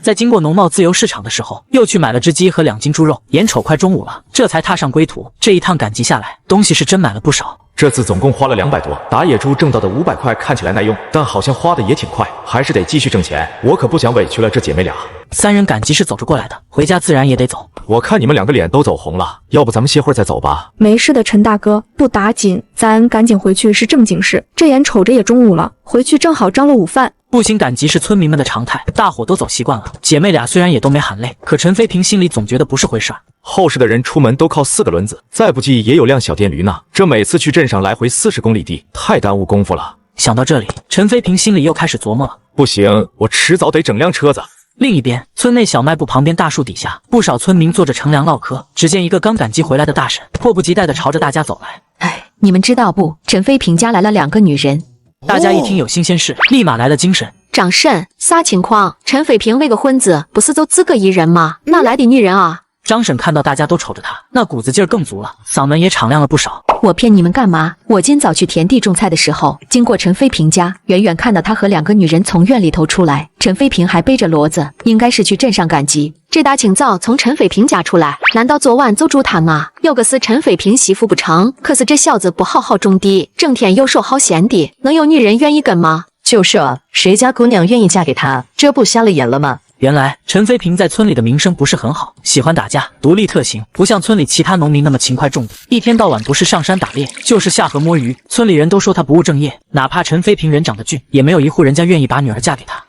在经过农贸自由市场的时候，又去买了只鸡和2斤猪肉，眼瞅快中午了，这才踏上归途。这一趟赶集下来，东西是真买了不少。这次总共花了200多，打野猪挣到的500块看起来耐用，但好像花的也挺快，还是得继续挣钱。我可不想委屈了这姐妹俩。3人赶集是走着过来的，回家自然也得走。我看你们2个脸都走红了，要不咱们歇会儿再走吧？没事的，陈大哥，不打紧，咱赶紧回去是正经事。这眼瞅着也中午了，回去正好张罗午饭。步行赶集是村民们的常态，大伙都走习惯了。姐妹俩虽然也都没喊累，可陈飞平心里总觉得不是回事儿。后世的人出门都靠4个轮子，再不济也有辆小电驴呢。这每次去镇上来回40公里地，太耽误功夫了。想到这里，陈飞平心里又开始琢磨了。不行，我迟早得整辆车子。另一边，村内小卖部旁边大树底下，不少村民坐着乘凉唠嗑。只见一个刚赶集回来的大婶，迫不及待地朝着大家走来。哎，你们知道不？陈飞平家来了2个女人。大家一听有新鲜事，立马来了精神。长婶，啥情况？陈飞平未个婚子不是就自个一人吗？哪来的女人啊？张婶看到大家都瞅着她，那股子劲儿更足了，嗓门也敞亮了不少。我骗你们干嘛？我今早去田地种菜的时候，经过陈飞平家，远远看到他和2个女人从院里头出来，陈飞平还背着骡子，应该是去镇上赶集。这大清早从陈飞平家出来，难道昨晚走猪堂啊？有个是陈飞平媳妇不成？可是这小子不好好种地，整天游手好闲的，能有女人愿意跟吗？就是啊，谁家姑娘愿意嫁给他？这不瞎了眼了吗？原来陈飞平在村里的名声不是很好，喜欢打架，独立特行，不像村里其他农民那么勤快种地，一天到晚不是上山打猎，就是下河摸鱼。村里人都说他不务正业，哪怕陈飞平人长得俊，也没有一户人家愿意把女儿嫁给他。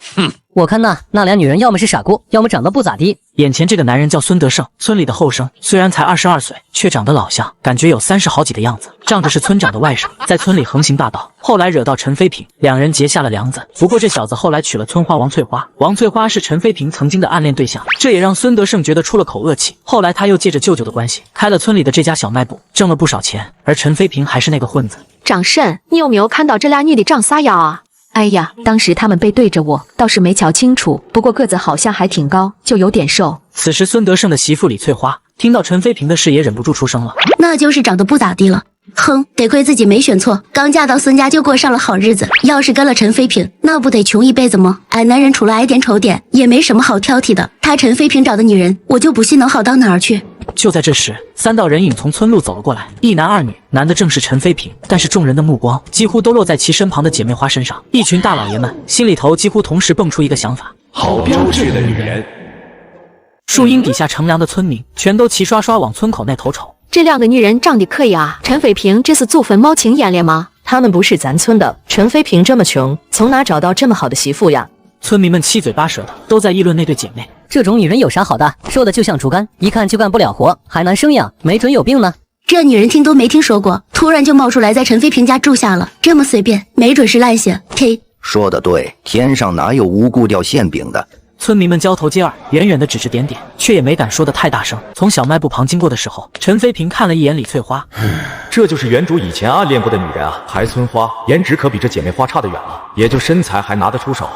我看那俩女人要么是傻姑，要么长得不咋地。眼前这个男人叫孙德胜，村里的后生，虽然才22岁，却长得老像，感觉有30好几的样子。仗着是村长的外甥，在村里横行霸道，后来惹到陈飞平，两人结下了梁子。不过这小子后来娶了村花王翠花，王翠花是陈飞平曾经的暗恋对象，这也让孙德胜觉得出了口恶气。后来他又借着舅舅的关系，开了村里的这家小卖部，挣了不少钱，而陈飞平还是那个混子。长婶，你有没有看到这俩女的长啥样啊？哎呀，当时他们背对着我，倒是没瞧清楚，不过个子好像还挺高，就有点瘦。此时孙德胜的媳妇李翠花听到陈飞平的事，也忍不住出声了。那就是长得不咋地了。哼，得亏自己没选错，刚嫁到孙家就过上了好日子。要是跟了陈飞平，那不得穷一辈子吗？俺男人除了矮点丑点，也没什么好挑剔的。他陈飞平找的女人，我就不信能好到哪儿去。就在这时，3道人影从村路走了过来，一男二女，男的正是陈飞平，但是众人的目光几乎都落在其身旁的姐妹花身上。一群大老爷们心里头几乎同时蹦出一个想法：好标致的女人。树荫底下乘凉的村民全都齐刷刷往村口那头瞅。这2个女人长得可以啊，陈飞平这是祖坟冒青烟了吗？他们不是咱村的，陈飞平这么穷，从哪找到这么好的媳妇呀？村民们七嘴八舌的都在议论那对姐妹。这种女人有啥好的？瘦的就像竹竿，一看就干不了活，还难生养，没准有病呢。这女人听都没听说过，突然就冒出来在陈飞平家住下了，这么随便，没准是烂血。呸！说得对，天上哪有无故掉馅饼的？村民们交头接耳，远远的指指点点，却也没敢说得太大声。从小卖部旁经过的时候，陈飞平看了一眼李翠花，这就是原主以前暗恋过的女人啊。还村花颜值可比这姐妹花差得远了，也就身材还拿得出手。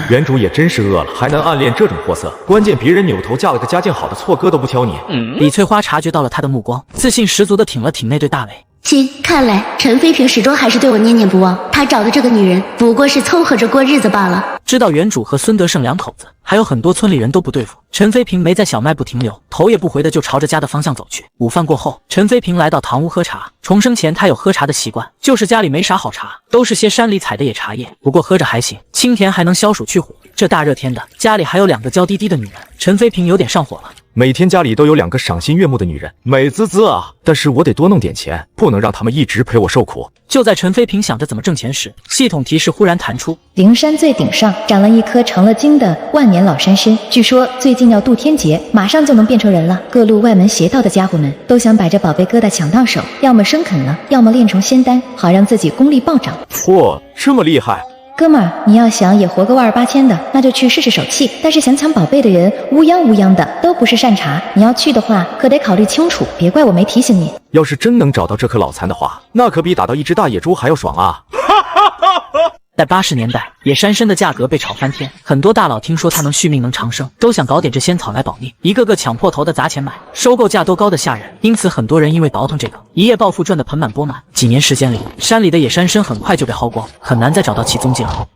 原主也真是饿了，还能暗恋这种货色。关键别人扭头嫁了个家境好的错哥都不挑你。李翠花察觉到了他的目光，自信十足的挺了挺那对大尾。亲，看来陈飞平始终还是对我念念不忘。他找的这个女人不过是凑合着过日子罢了。知道原主和孙德胜两口子，还有很多村里人都不对付。陈飞平没在小卖部停留，头也不回的就朝着家的方向走去。午饭过后，陈飞平来到堂屋喝茶。重生前他有喝茶的习惯，就是家里没啥好茶，都是些山里采的野茶叶，不过喝着还行，清甜还能消暑去火。这大热天的，家里还有2个娇滴滴的女人，陈飞平有点上火了。每天家里都有2个赏心悦目的女人，美滋滋啊！但是我得多弄点钱，不能让他们一直陪我受苦。就在陈飞平想着怎么挣钱时，系统提示忽然弹出：灵山最顶上长了一颗成了精的万年老山参，据说最近要渡天劫，马上就能变成人了。各路外门邪道的家伙们都想把这宝贝疙瘩抢到手，要么生啃了，要么炼成仙丹，好让自己功力暴涨。嚯，这么厉害！哥们儿，你要想也活个万儿八千的，那就去试试手气。但是想抢宝贝的人乌泱的，都不是善茬。你要去的话，可得考虑清楚，别怪我没提醒你。要是真能找到这颗老残的话，那可比打到一只大野猪还要爽啊！在80年代，野山参的价格被炒翻天，很多大佬听说它能续命能长生，都想搞点这仙草来保命，一个个抢破头的砸钱买，收购价都高得吓人。因此很多人因为倒腾这个一夜暴富，赚得盆满钵满。几年时间里，山里的野山参很快就被薅光，很难再找到其踪迹了。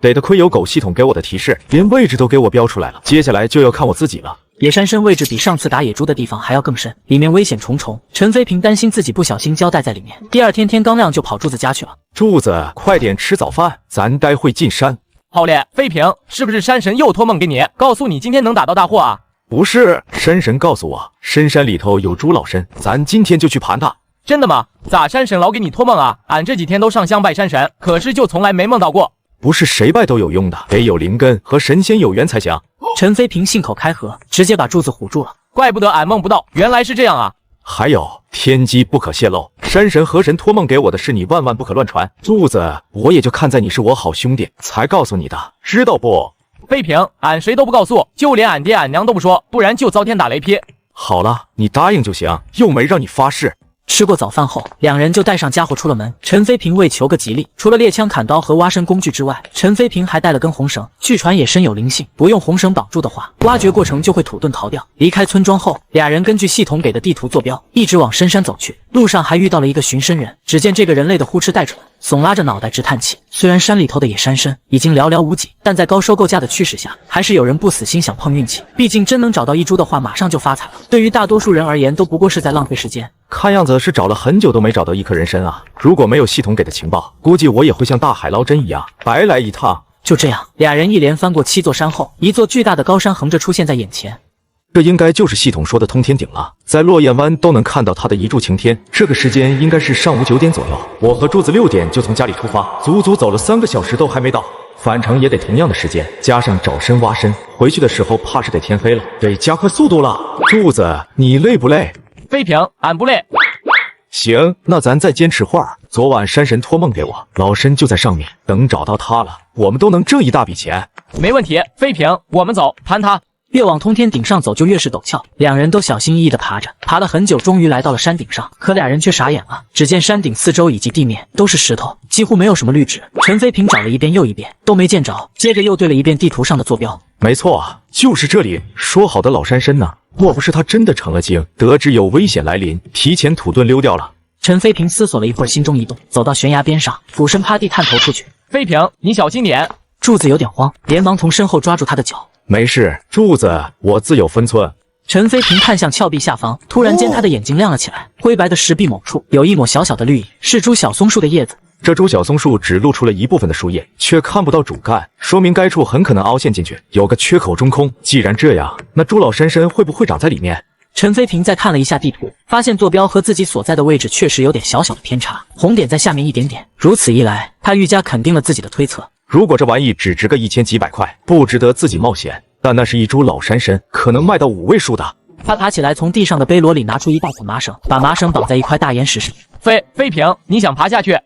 得亏有狗系统给我的提示，连位置都给我标出来了，接下来就要看我自己了。野山参位置比上次打野猪的地方还要更深，里面危险重重。陈飞平担心自己不小心交代在里面，第2天天刚亮就跑柱子家去了。柱子，快点吃早饭，咱待会进山。好嘞，飞平，是不是山神又托梦给你，告诉你今天能打到大货啊？不是，山神告诉我，深山里头有猪老参，咱今天就去盘它。真的吗？咋山神老给你托梦啊？俺这几天都上香拜山神，可是就从来没梦到过。不是谁拜都有用的，得有灵根和神仙有缘才行。陈飞平信口开河，直接把柱子唬住了。怪不得俺梦不到，原来是这样啊！还有，天机不可泄露，山神河神托梦给我的事，你万万不可乱传。柱子，我也就看在你是我好兄弟，才告诉你的，知道不？飞平，俺谁都不告诉，就连俺爹俺娘都不说，不然就遭天打雷劈。好了，你答应就行，又没让你发誓。吃过早饭后，两人就带上家伙出了门。陈飞平为求个吉利，除了猎枪、砍刀和挖深工具之外，陈飞平还带了根红绳，据传也深有灵性，不用红绳绑住的话，挖掘过程就会土遁逃掉。离开村庄后，俩人根据系统给的地图坐标，一直往深山走去。路上还遇到了一个寻参人，只见这个人类的呼哧带喘，耸拉着脑袋直叹气。虽然山里头的野山参已经寥寥无几，但在高收购价的驱使下，还是有人不死心想碰运气。毕竟真能找到一株的话，马上就发财了。对于大多数人而言，都不过是在浪费时间。看样子是找了很久都没找到一颗人参啊！如果没有系统给的情报，估计我也会像大海捞针一样，白来一趟。就这样，俩人一连翻过7座山后，一座巨大的高山横着出现在眼前。这应该就是系统说的通天顶了，在落雁湾都能看到它的一柱擎天。这个时间应该是上午9点左右，我和柱子6点就从家里出发，足足走了3个小时都还没到。返程也得同样的时间，加上找参挖参，回去的时候怕是得天黑了，得加快速度了。柱子，你累不累？飞平，俺不累。行，那咱再坚持会儿。昨晚山神托梦给我，老参就在上面，等找到他了，我们都能挣一大笔钱。没问题，飞平，我们走，攀他。越往通天顶上走，就越是陡峭。两人都小心翼翼地爬着，爬了很久，终于来到了山顶上。可俩人却傻眼了，只见山顶四周以及地面都是石头，几乎没有什么绿植。陈飞平找了一遍又一遍，都没见着，接着又对了一遍地图上的坐标。没错啊，就是这里。说好的老山参呢？莫不是他真的成了精，得知有危险来临，提前土遁溜掉了？陈飞平思索了一会儿，心中一动，走到悬崖边上，俯身趴地探头出去。飞平，你小心点。柱子有点慌，连忙从身后抓住他的脚。没事，柱子，我自有分寸。陈飞平看向峭壁下方，突然间他的眼睛亮了起来，灰白的石壁某处有一抹小小的绿影，是株小松树的叶子。这株小松树只露出了一部分的树叶，却看不到主干，说明该处很可能凹陷进去，有个缺口中空。既然这样，那株老山参会不会长在里面？陈飞平再看了一下地图，发现坐标和自己所在的位置确实有点小小的偏差，红点在下面一点点。如此一来，他愈加肯定了自己的推测。如果这玩意只值个1000几百块，不值得自己冒险。但那是一株老山参，可能卖到5位数的。他爬起来，从地上的背箩里拿出一大捆麻绳，把麻绳绑在一块大岩石上。飞平，你想爬下去？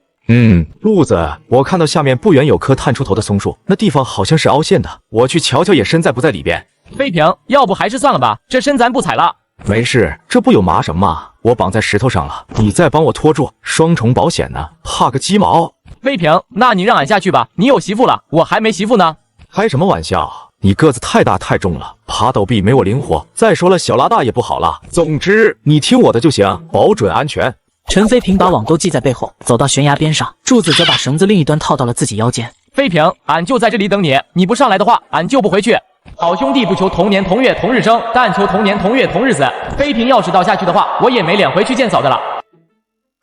路子，我看到下面不远有棵探出头的松树，那地方好像是凹陷的，我去瞧瞧野参在不在里边。飞平，要不还是算了吧，这参咱不采了。没事，这不有麻绳吗？我绑在石头上了，你再帮我拖住，双重保险呢，怕个鸡毛。飞平，那你让俺下去吧，你有媳妇了，我还没媳妇呢。开什么玩笑？你个子太大太重了，爬陡壁没我灵活。再说了，小拉大也不好了。总之，你听我的就行，保准安全。陈飞平把网兜系在背后，走到悬崖边上，柱子则把绳子另一端套到了自己腰间。飞平，俺就在这里等你，你不上来的话，俺就不回去。好兄弟不求同年同月同日生，但求同年同月同日死。飞平要是倒下去的话，我也没脸回去见嫂子了。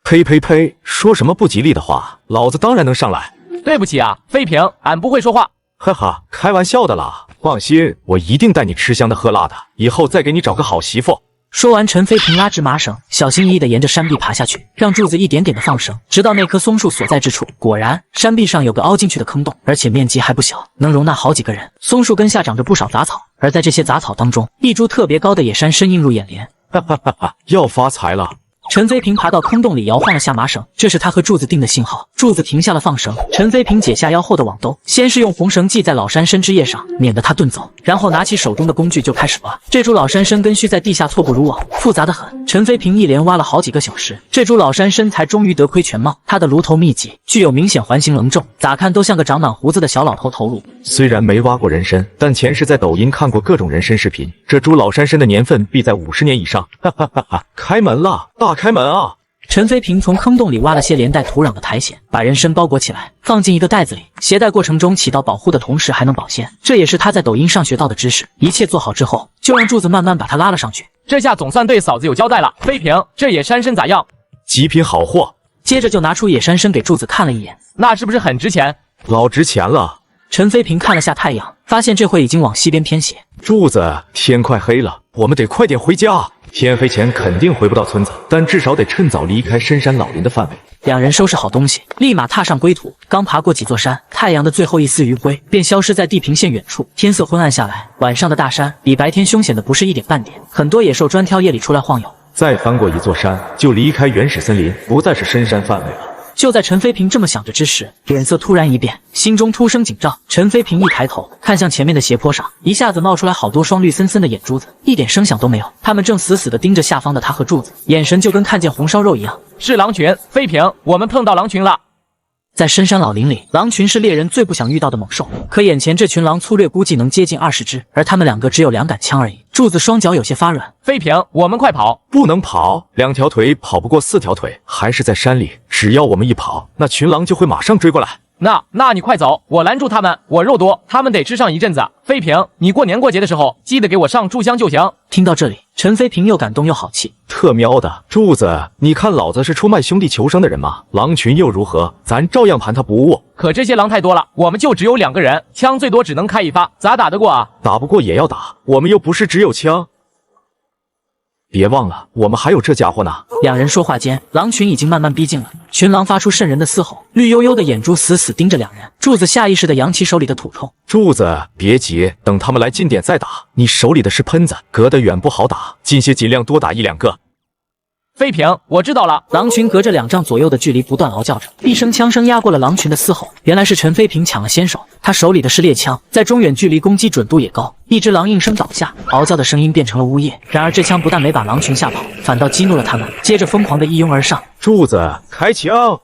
呸呸呸！说什么不吉利的话，老子当然能上来。对不起啊，飞平，俺不会说话。哈哈，开玩笑的啦，放心，我一定带你吃香的喝辣的，以后再给你找个好媳妇。说完，陈飞平拉直麻绳，小心翼翼地沿着山壁爬下去，让柱子一点点地放绳，直到那棵松树所在之处。果然，山壁上有个凹进去的坑洞，而且面积还不小，能容纳好几个人。松树根下长着不少杂草，而在这些杂草当中，一株特别高的野山参映入眼帘。哈哈哈哈，要发财了！陈飞平爬到坑洞里，摇晃了下麻绳，这是他和柱子定的信号。柱子停下了放绳，陈飞平解下腰后的网兜，先是用红绳系在老山参枝叶上，免得他遁走，然后拿起手中的工具就开始挖。这株老山参根须在地下错布如网，复杂的很。陈飞平一连挖了好几个小时，这株老山参才终于得窥全貌。它的颅头密集，具有明显环形棱皱，咋看都像个长满胡子的小老头头颅。虽然没挖过人参，但前世在抖音看过各种人参视频，这株老山参的年份必在50年以上。哈哈哈哈！开门了，大开门啊！陈飞平从坑洞里挖了些连带土壤的苔藓，把人参包裹起来，放进一个袋子里。携带过程中起到保护的同时还能保鲜，这也是他在抖音上学到的知识。一切做好之后，就让柱子慢慢把他拉了上去。这下总算对嫂子有交代了。飞平，这野山参咋样？极品好货。接着就拿出野山参给柱子看了一眼，那是不是很值钱？老值钱了。陈飞平看了下太阳，发现这会已经往西边偏斜。柱子，天快黑了，我们得快点回家。天黑前肯定回不到村子，但至少得趁早离开深山老林的范围。两人收拾好东西，立马踏上归途。刚爬过几座山，太阳的最后一丝余晖便消失在地平线远处。天色昏暗下来，晚上的大山比白天凶险的不是一点半点，很多野兽专挑夜里出来晃悠。再翻过一座山，就离开原始森林，不再是深山范围了。就在陈飞平这么想着之时，脸色突然一变，心中突生紧张。陈飞平一抬头，看向前面的斜坡上，一下子冒出来好多双绿森森的眼珠子，一点声响都没有。他们正死死地盯着下方的他和柱子，眼神就跟看见红烧肉一样。是狼群，飞平，我们碰到狼群了。在深山老林里，狼群是猎人最不想遇到的猛兽，可眼前这群狼粗略估计能接近20只，而他们两个只有2杆枪而已。柱子双脚有些发软，飞平，我们快跑！不能跑，2条腿跑不过4条腿，还是在山里，只要我们一跑，那群狼就会马上追过来。那你快走，我拦住他们，我肉多，他们得吃上一阵子。飞平，你过年过节的时候记得给我上炷香就行。听到这里，陈飞平又感动又好气。特喵的，柱子，你看老子是出卖兄弟求生的人吗？狼群又如何？咱照样盘他不误。可这些狼太多了，我们就只有2个人，枪最多只能开1发，咋打得过啊？打不过也要打，我们又不是只有枪。别忘了，我们还有这家伙呢。两人说话间，狼群已经慢慢逼近了。群狼发出瘆人的嘶吼，绿油油的眼珠死死盯着两人。柱子下意识地扬起手里的土铳。柱子，别急，等他们来近点再打。你手里的是喷子，隔得远不好打，近些尽量多打1、2个。飞平，我知道了。狼群隔着2丈左右的距离不断嗷叫着，一声枪声压过了狼群的嘶吼。原来是陈飞平抢了先手，他手里的是猎枪，在中远距离攻击准度也高。一只狼应声倒下，嗷叫的声音变成了呜咽。然而这枪不但没把狼群吓跑，反倒激怒了他们，接着疯狂地一拥而上。柱子，开枪！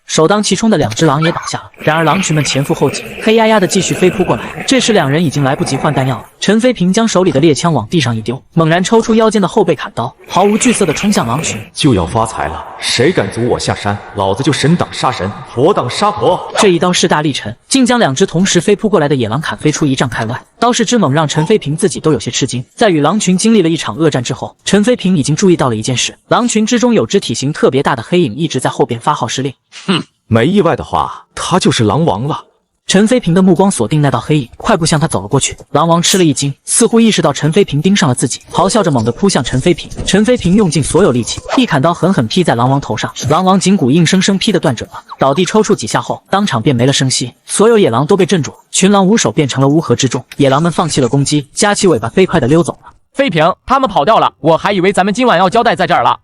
首当其冲的2只狼也倒下了，然而狼群们前赴后继，黑压压的继续飞扑过来。这时两人已经来不及换弹药了。陈飞平将手里的猎枪往地上一丢，猛然抽出腰间的后背砍刀，毫无惧色的冲向狼群。就要发财了，谁敢阻我下山，老子就神挡杀神，佛挡杀佛。这一刀势大力沉，竟将2只同时飞扑过来的野狼砍飞出1丈开外。刀势之猛让陈飞平自己都有些吃惊。在与狼群经历了一场恶战之后，陈飞平已经注意到了一件事，狼群之中有只体型特别大的黑影一直在后边发号施令。没意外的话，他就是狼王了。陈飞平的目光锁定那道黑影，快步向他走了过去。狼王吃了一惊，似乎意识到陈飞平盯上了自己，咆哮着猛地扑向陈飞平。陈飞平用尽所有力气，一砍刀狠狠劈在狼王头上，狼王颈骨硬生生劈得断准了，倒地抽搐几下后，当场便没了声息。所有野狼都被镇住，群狼无首变成了乌合之众。野狼们放弃了攻击，夹起尾巴飞快地溜走了。飞平，他们跑掉了，我还以为咱们今晚要交代在这儿了。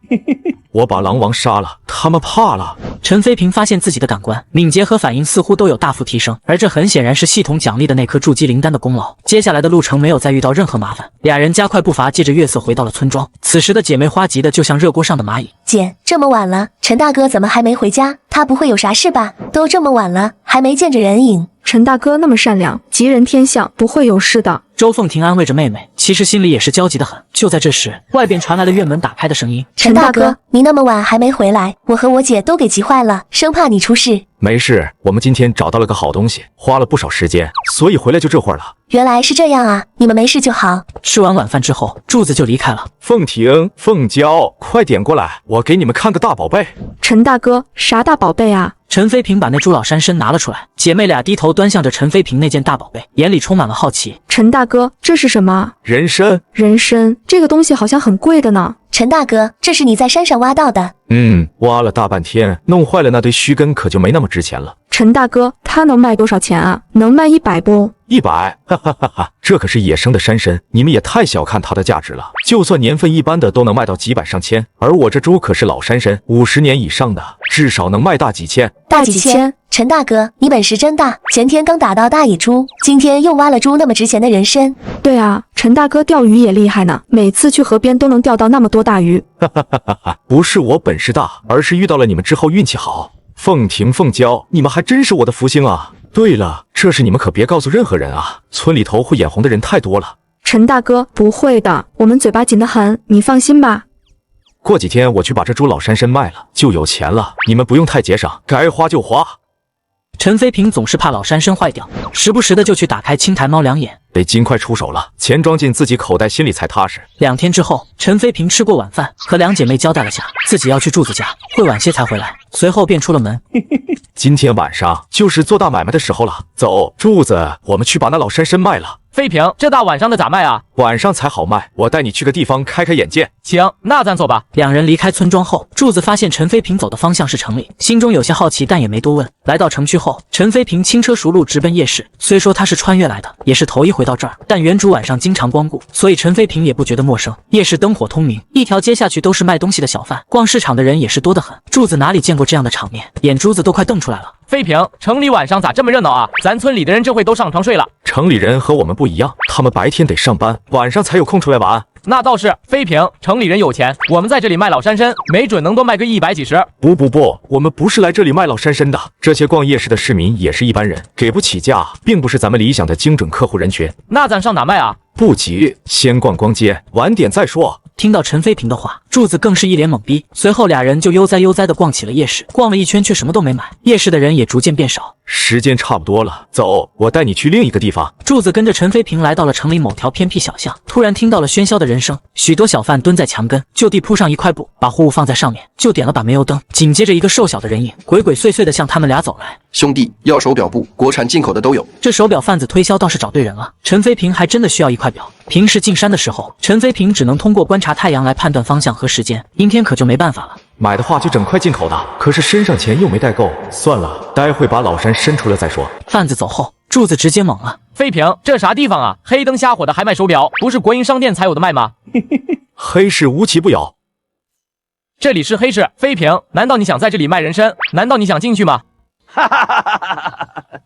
我把狼王杀了，他们怕了。陈飞平发现自己的感官敏捷和反应似乎都有大幅提升，而这很显然是系统奖励的那颗筑基灵丹的功劳。接下来的路程没有再遇到任何麻烦，俩人加快步伐，借着月色回到了村庄。此时的姐妹花急得就像热锅上的蚂蚁。姐，这么晚了，陈大哥怎么还没回家？他不会有啥事吧？都这么晚了，还没见着人影。陈大哥那么善良，吉人天相，不会有事的。周凤婷安慰着妹妹，其实心里也是焦急的很。就在这时，外边传来了院门打开的声音。陈大哥，你那么晚还没回来，我和我姐都给急坏了，生怕你出事。没事，我们今天找到了个好东西，花了不少时间，所以回来就这会儿了。原来是这样啊，你们没事就好。吃完晚饭之后，柱子就离开了。凤婷、凤娇，快点过来，我给你们看个大宝贝。陈大哥，啥大宝贝啊？陈飞平把那猪老山参拿了出来，姐妹俩低头端详着陈飞平那件大宝贝，眼里充满了好奇。陈大哥，这是什么？人参。人参，这个东西好像很贵的呢。陈大哥，这是你在山上挖到的？挖了大半天，弄坏了那堆须根，可就没那么值钱了。陈大哥，它能卖多少钱啊？能卖100不？100，哈哈哈哈！这可是野生的山参，你们也太小看它的价值了。就算年份一般的都能卖到几百上千，而我这猪可是老山参，50年以上的，至少能卖大几千。大几千？陈大哥，你本事真大！前天刚打到大野猪，今天又挖了猪那么值钱的人参。对啊，陈大哥钓鱼也厉害呢，每次去河边都能钓到那么多大鱼。哈哈哈哈哈！不是我本事大，而是遇到了你们之后运气好。凤婷、凤娇，你们还真是我的福星啊！对了，这事你们可别告诉任何人啊，村里头会眼红的人太多了。陈大哥，不会的，我们嘴巴紧得很，你放心吧。过几天我去把这株老山参卖了，就有钱了，你们不用太节省，该花就花。陈飞平总是怕老山参坏掉，时不时的就去打开青苔猫两眼。得尽快出手了，钱装进自己口袋，心里才踏实。2天之后，陈飞平吃过晚饭，和2姐妹交代了下自己要去柱子家，会晚些才回来。随后便出了门。今天晚上就是做大买卖的时候了，走，柱子，我们去把那老山参卖了。飞平，这大晚上的咋卖啊？晚上才好卖，我带你去个地方开开眼界。行，那咱走吧。两人离开村庄后，柱子发现陈飞平走的方向是城里，心中有些好奇，但也没多问。来到城区后，陈飞平轻车熟路直奔夜市。虽说他是穿越来的，也是头一回到这儿，但原主晚上经常光顾，所以陈飞平也不觉得陌生。夜市灯火通明，一条街下去都是卖东西的小贩，逛市场的人也是多得很。柱子哪里见过这样的场面，眼珠子都快瞪出来了。飞平，城里晚上咋这么热闹啊？咱村里的人这会都上床睡了。城里人和我们不一样，他们白天得上班，晚上才有空出来玩。那倒是，飞平，城里人有钱，我们在这里卖老山参，没准能多卖个100几十。不，我们不是来这里卖老山参的。这些逛夜市的市民也是一般人，给不起价，并不是咱们理想的精准客户人群。那咱上哪卖啊？不急，先逛街，晚点再说。听到陈飞平的话，柱子更是一脸懵逼。随后俩人就悠哉地逛起了夜市，逛了一圈却什么都没买。夜市的人也逐渐变少。时间差不多了，走，我带你去另一个地方。柱子跟着陈飞平来到了城里某条偏僻小巷，突然听到了喧嚣的人声，许多小贩蹲在墙根，就地铺上一块布，把货物放在上面，就点了把煤油灯。紧接着一个瘦小的人影鬼祟祟地向他们俩走来。兄弟，要手表不？国产进口的都有。这手表贩子推销倒是找对人了，陈飞平还真的需要一块表。平时进山的时候，陈飞平只能通过观察太阳来判断方向和时间，阴天可就没办法了。买的话就整块进口的，可是身上钱又没带够，算了，待会把老山伸出来再说。贩子走后，柱子直接懵了。飞平，这啥地方啊？黑灯瞎火的还卖手表，不是国营商店才有的卖吗？黑市无奇不有。这里是黑市，飞平，难道你想在这里卖人参？难道你想进去吗？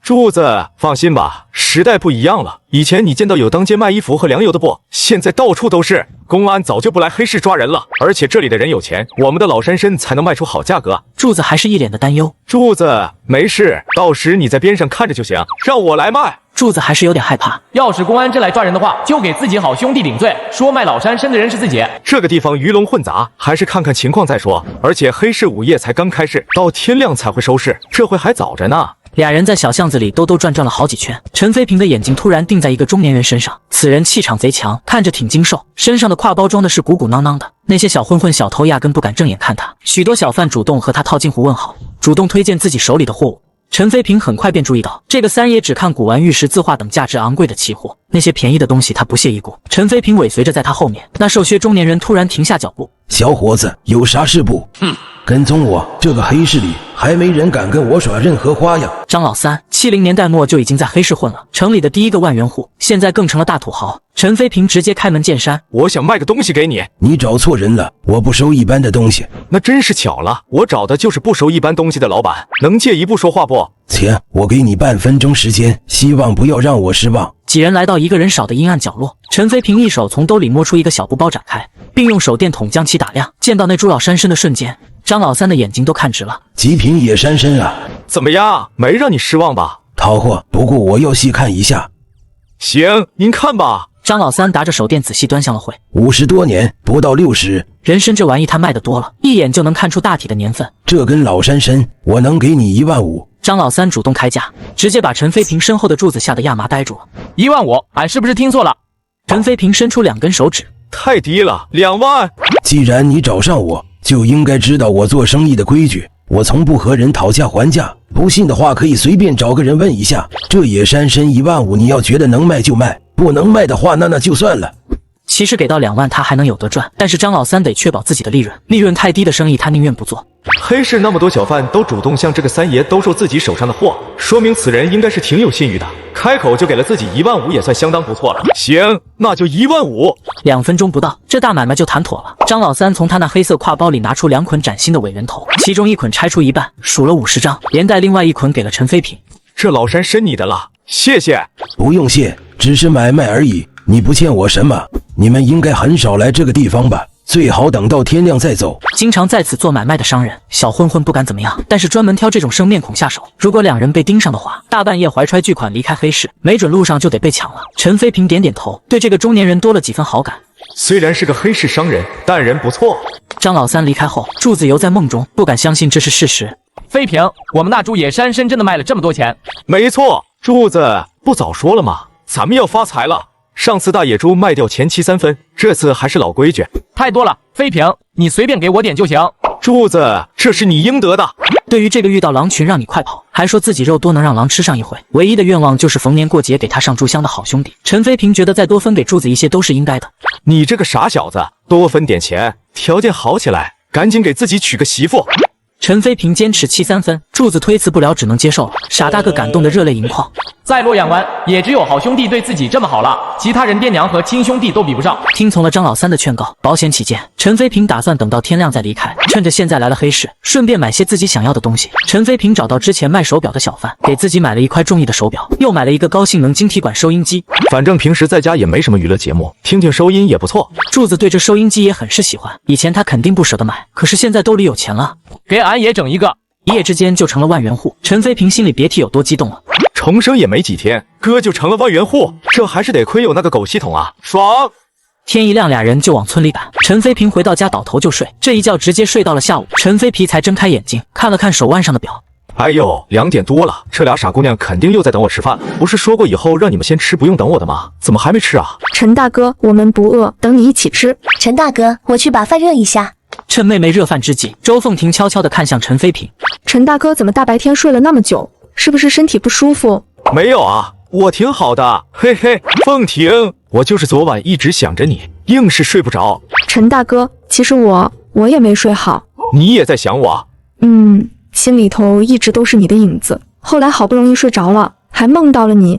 柱子，放心吧，时代不一样了。以前你见到有当街卖衣服和粮油的不？现在到处都是。公安早就不来黑市抓人了，而且这里的人有钱，我们的老山参才能卖出好价格。柱子还是一脸的担忧。柱子，没事，到时你在边上看着就行，让我来卖。柱子还是有点害怕。要是公安真来抓人的话，就给自己好兄弟顶罪，说卖老山参的人是自己。这个地方鱼龙混杂，还是看看情况再说。而且黑市午夜才刚开市，到天亮才会收市，这会还早着呢。俩人在小巷子里兜转了好几圈，陈飞平的眼睛突然定在一个中年人身上。此人气场贼强，看着挺精瘦，身上的挎包装的是鼓鼓囊囊的。那些小混混小偷压根不敢正眼看他，许多小贩主动和他套近乎问好，主动推荐自己手里的货物。陈飞平很快便注意到，这个三爷只看古玩玉石字画等价值昂贵的奇货，那些便宜的东西他不屑一顾。陈飞平尾随着在他后面，那瘦削中年人突然停下脚步。小伙子，有啥事不？跟踪我，这个黑市里还没人敢跟我耍任何花样。张老三70年代末就已经在黑市混了，城里的第一个万元户，现在更成了大土豪。陈飞平直接开门见山，我想卖个东西给你。你找错人了，我不收一般的东西。那真是巧了，我找的就是不收一般东西的老板，能借一步说话不？钱，我给你半分钟时间，希望不要让我失望。几人来到一个人少的阴暗角落，陈飞平一手从兜里摸出一个小布包展开，并用手电筒将其打亮。见到那株老山参的瞬间，张老三的眼睛都看直了。极品野山参啊！怎么样，没让你失望吧？淘货，不过我要细看一下。行，您看吧。张老三拿着手电仔细端详了会，50多年，不到60。人参这玩意他卖的多了，一眼就能看出大体的年份。这根老山参，我能给你15000。张老三主动开价，直接把陈飞平身后的柱子吓得亚麻呆住了。15000，俺是不是听错了？陈飞平伸出2根手指，太低了，2万。既然你找上我，就应该知道我做生意的规矩。我从不和人讨价还价，不信的话可以随便找个人问一下。这野山参15000，你要觉得能卖就卖，不能卖的话那就算了。其实给到2万他还能有得赚，但是张老三得确保自己的利润，利润太低的生意他宁愿不做。黑市那么多小贩都主动向这个三爷兜售自己手上的货，说明此人应该是挺有信誉的，开口就给了自己15000也算相当不错了。行，那就15000。2分钟不到，这大买卖就谈妥了。张老三从他那黑色挎包里拿出2捆崭新的伪人头，其中1捆拆出一半，数了50张，连带另外1捆给了陈飞平。这老山参你的了，谢谢。不用谢，只是买卖而已，你不欠我什么。你们应该很少来这个地方吧？最好等到天亮再走。经常在此做买卖的商人，小混混不敢怎么样，但是专门挑这种生面孔下手。如果2人被盯上的话，大半夜怀揣巨款离开黑市，没准路上就得被抢了。陈飞平点点头，对这个中年人多了几分好感。虽然是个黑市商人，但人不错。张老三离开后，柱子游在梦中，不敢相信这是事实。飞平，我们那株野山参真的卖了这么多钱？没错，柱子不早说了吗？咱们要发财了。上次大野猪卖掉前期3分，这次还是老规矩。太多了，飞平，你随便给我点就行。柱子，这是你应得的。对于这个遇到狼群让你快跑，还说自己肉多能让狼吃上一回，唯一的愿望就是逢年过节给他上炷香的好兄弟。陈飞平觉得再多分给柱子一些都是应该的。你这个傻小子，多分点钱，条件好起来，赶紧给自己娶个媳妇。陈飞平坚持7-3分，柱子推辞不了，只能接受了。傻大个感动得热泪盈眶。在洛阳湾，也只有好兄弟对自己这么好了，其他人爹娘和亲兄弟都比不上。听从了张老三的劝告，保险起见，陈飞平打算等到天亮再离开，趁着现在来了黑市，顺便买些自己想要的东西。陈飞平找到之前卖手表的小贩，给自己买了一块中意的手表，又买了一个高性能晶体管收音机。反正平时在家也没什么娱乐节目，听听收音也不错。柱子对这收音机也很是喜欢，以前他肯定不舍得买，可是现在兜里有钱了，给俺也整一个。一夜之间就成了万元户，陈飞平心里别提有多激动了。重生也没几天，哥就成了万元户，这还是得亏有那个狗系统啊，爽！天一亮，俩人就往村里赶。陈飞平回到家倒头就睡，这一觉直接睡到了下午。陈飞平才睁开眼睛，看了看手腕上的表，哎呦，2点多了，这俩傻姑娘肯定又在等我吃饭。不是说过以后让你们先吃，不用等我的吗？怎么还没吃啊？陈大哥，我们不饿，等你一起吃。陈大哥，我去把饭热一下。趁妹妹热饭之际，周凤婷悄悄地看向陈飞平。陈大哥怎么大白天睡了那么久？是不是身体不舒服？没有啊，我挺好的，嘿嘿。凤婷，我就是昨晚一直想着你，硬是睡不着。陈大哥，其实我也没睡好。你也在想我？心里头一直都是你的影子，后来好不容易睡着了，还梦到了你。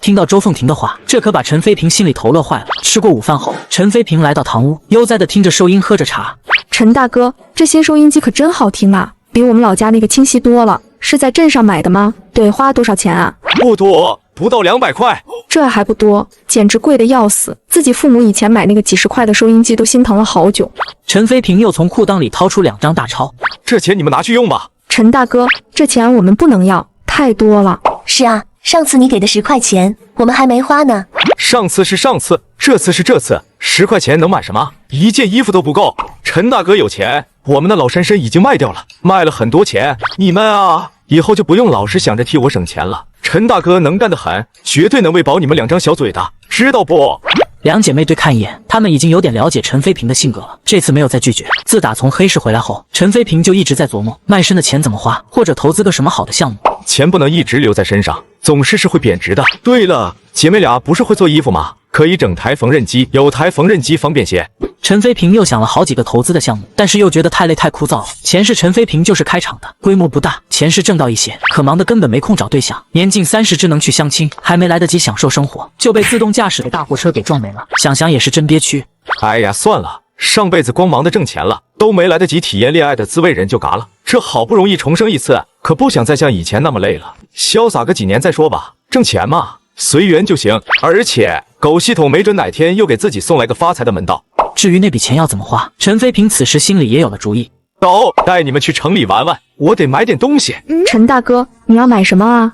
听到周凤婷的话，这可把陈飞平心里头乐坏了。吃过午饭后，陈飞平来到堂屋，悠哉地听着收音，喝着茶。陈大哥，这新收音机可真好听啊，比我们老家那个清晰多了。是在镇上买的吗？得花多少钱啊？不多，不到200块。这还不多，简直贵得要死。自己父母以前买那个几十块的收音机都心疼了好久。陈飞平又从裤裆里掏出2张大钞，这钱你们拿去用吧。陈大哥，这钱我们不能要，太多了。是啊，上次你给的10块钱，我们还没花呢。上次是上次，这次是这次，10块钱能买什么？一件衣服都不够。陈大哥有钱，我们的老山参已经卖掉了，卖了很多钱。你们啊，以后就不用老是想着替我省钱了。陈大哥能干得很，绝对能喂饱你们2张小嘴的，知道不？两姐妹对看一眼，她们已经有点了解陈飞平的性格了，这次没有再拒绝。自打从黑市回来后，陈飞平就一直在琢磨卖身的钱怎么花，或者投资个什么好的项目。钱不能一直留在身上，总是会贬值的。对了，姐妹俩不是会做衣服吗？可以整台缝纫机，有台缝纫机方便些。陈飞平又想了好几个投资的项目，但是又觉得太累太枯燥了。前世陈飞平就是开厂的，规模不大，钱是挣到一些，可忙得根本没空找对象。年近30只能去相亲，还没来得及享受生活，就被自动驾驶的大货车给撞没了。想想也是真憋屈。哎呀，算了，上辈子光忙着挣钱了，都没来得及体验恋爱的滋味，人就嘎了。这好不容易重生一次，可不想再像以前那么累了，潇洒个几年再说吧。挣钱嘛，随缘就行。而且狗系统没准哪天又给自己送来个发财的门道。至于那笔钱要怎么花，陈飞平此时心里也有了主意。走，带你们去城里玩玩，我得买点东西。陈大哥，你要买什么啊？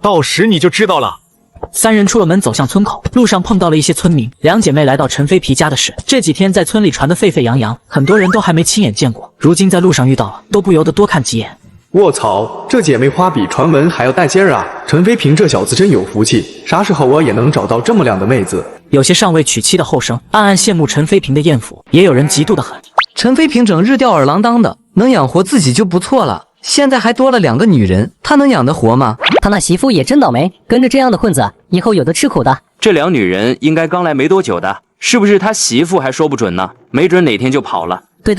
到时你就知道了。三人出了门，走向村口，路上碰到了一些村民。两姐妹来到陈飞皮家的事，这几天在村里传得沸沸扬扬，很多人都还没亲眼见过，如今在路上遇到了，都不由得多看几眼。卧槽，这姐妹花比传闻还要带劲儿啊！陈飞平这小子真有福气，啥时候我也能找到这么靓的妹子？有些尚未娶妻的后生暗暗羡慕陈飞平的艳福，也有人嫉妒得很。陈飞平整日吊儿郎当的，能养活自己就不错了，现在还多了2个女人，他能养得活吗？他那媳妇也真倒霉，跟着这样的混子，以后有的吃苦的。这2女人应该刚来没多久的，是不是他媳妇还说不准呢？没准哪天就跑了。对，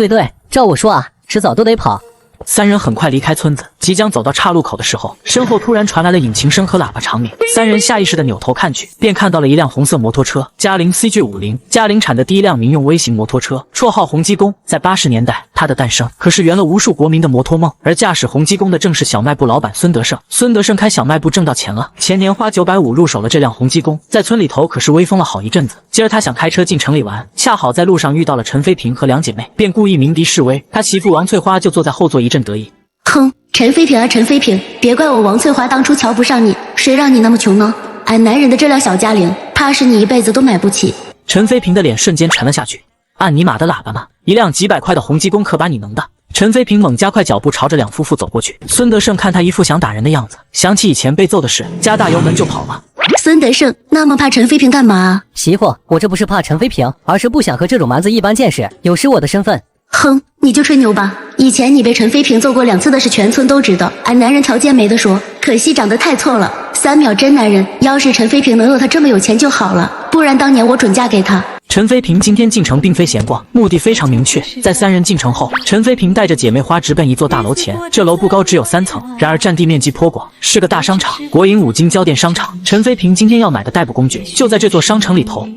照我说啊，迟早都得跑。三人很快离开村子，即将走到岔路口的时候，身后突然传来了引擎声和喇叭长鸣。三人下意识地扭头看去，便看到了一辆红色摩托车，嘉陵 CG50，嘉陵产的第一辆民用微型摩托车，绰号红鸡公。在80年代，它的诞生可是圆了无数国民的摩托梦，而驾驶红鸡公的正是小卖部老板孙德胜。孙德胜开小卖部挣到钱了，前年花950入手了这辆红鸡公，在村里头可是威风了好一阵子。今儿他想开车进城里玩，恰好在路上遇到了陈飞平和两姐妹，便故意鸣笛示威。他媳妇王翠花就坐在后座一阵得意。哼，陈飞平啊，陈飞平，别怪我王翠华当初瞧不上你，谁让你那么穷呢？俺男人的这辆小嘉陵，怕是你一辈子都买不起。陈飞平的脸瞬间沉了下去，按你妈的喇叭嘛，一辆几百块的红鸡公可把你能的。陈飞平猛加快脚步朝着两夫妇走过去。孙德胜看他一副想打人的样子，想起以前被揍的事，加大油门就跑了。孙德胜那么怕陈飞平干嘛啊？媳妇，我这不是怕陈飞平，而是不想和这种蛮子一般见识，有失我的身份。哼，你就吹牛吧！以前你被陈飞平揍过2次的事，全村都知道。俺男人条件没得说，可惜长得太错了。3秒真男人，要是陈飞平能有他这么有钱就好了，不然当年我准嫁给他。陈飞平今天进城并非闲逛，目的非常明确。在3人进城后，陈飞平带着姐妹花直奔一座大楼前。这楼不高，只有3层，然而占地面积颇广，是个大商场——国营5金交店商场。陈飞平今天要买的逮捕工具就在这座商城里头。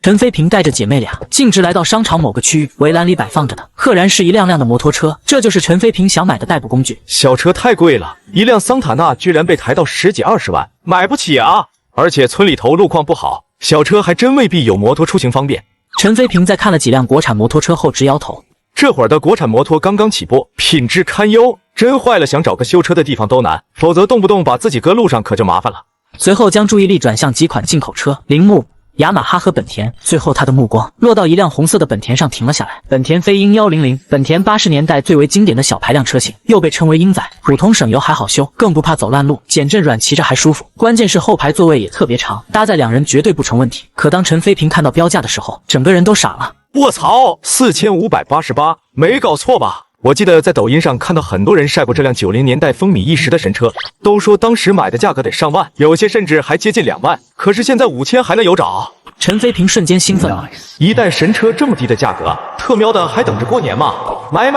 陈飞平带着姐妹俩径直来到商场某个区域，围栏里摆放着的赫然是一辆辆的摩托车，这就是陈飞平想买的逮捕工具。小车太贵了，一辆桑塔纳居然被抬到10几20万，买不起啊！而且村里头路况不好，小车还真未必有摩托出行方便。陈飞平在看了几辆国产摩托车后直摇头，这会儿的国产摩托刚刚起步，品质堪忧，真坏了想找个修车的地方都难，否则动不动把自己搁路上可就麻烦了。随后将注意力转向几款进口车，铃木、雅马哈和本田，最后他的目光落到一辆红色的本田上停了下来。本田飞鹰100，本田80年代最为经典的小排量车型，又被称为鹰仔，普通省油还好修，更不怕走烂路，减震软骑着还舒服。关键是后排座位也特别长，搭载2人绝对不成问题。可当陈飞平看到标价的时候，整个人都傻了。卧槽，4588，没搞错吧？我记得在抖音上看到很多人晒过这辆90年代风靡一时的神车，都说当时买的价格得上万，有些甚至还接近2万。可是现在5000还能有找？陈飞平瞬间兴奋了，一代神车这么低的价格，特喵的还等着过年吗？买，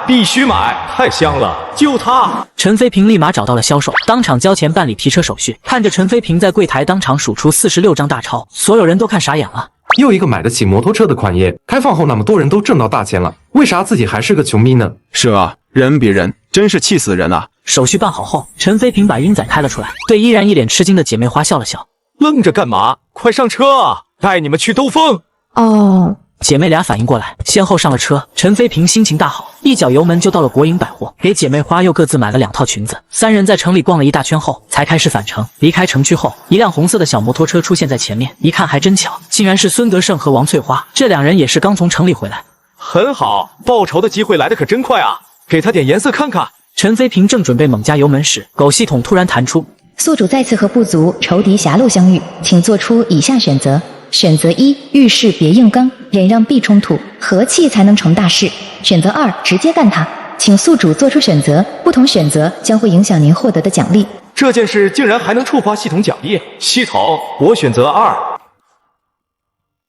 必须买，太香了，就它！陈飞平立马找到了销售，当场交钱办理提车手续。看着陈飞平在柜台当场数出46张大钞，所有人都看傻眼了。又一个买得起摩托车的款业，开放后那么多人都挣到大钱了，为啥自己还是个穷逼呢？是啊，人比人，真是气死人啊！手续办好后，陈飞平把鹰仔开了出来，对依然一脸吃惊的姐妹花笑了笑。愣着干嘛？快上车啊！带你们去兜风。哦，姐妹俩反应过来，先后上了车。陈飞平心情大好，一脚油门就到了国营百货，给姐妹花又各自买了2套裙子。3人在城里逛了一大圈后，才开始返程。离开城区后，一辆红色的小摩托车出现在前面，一看还真巧，竟然是孙德胜和王翠花，这2人也是刚从城里回来。很好，报仇的机会来得可真快啊！给他点颜色看看。陈飞平正准备猛加油门时，狗系统突然弹出：宿主再次和部族仇敌狭路相遇，请做出以下选择。选择1，遇事别硬刚，忍让避冲突，和气才能成大事。选择2，直接干他。请宿主做出选择，不同选择将会影响您获得的奖励。这件事竟然还能触发系统奖励？系统，我选择2。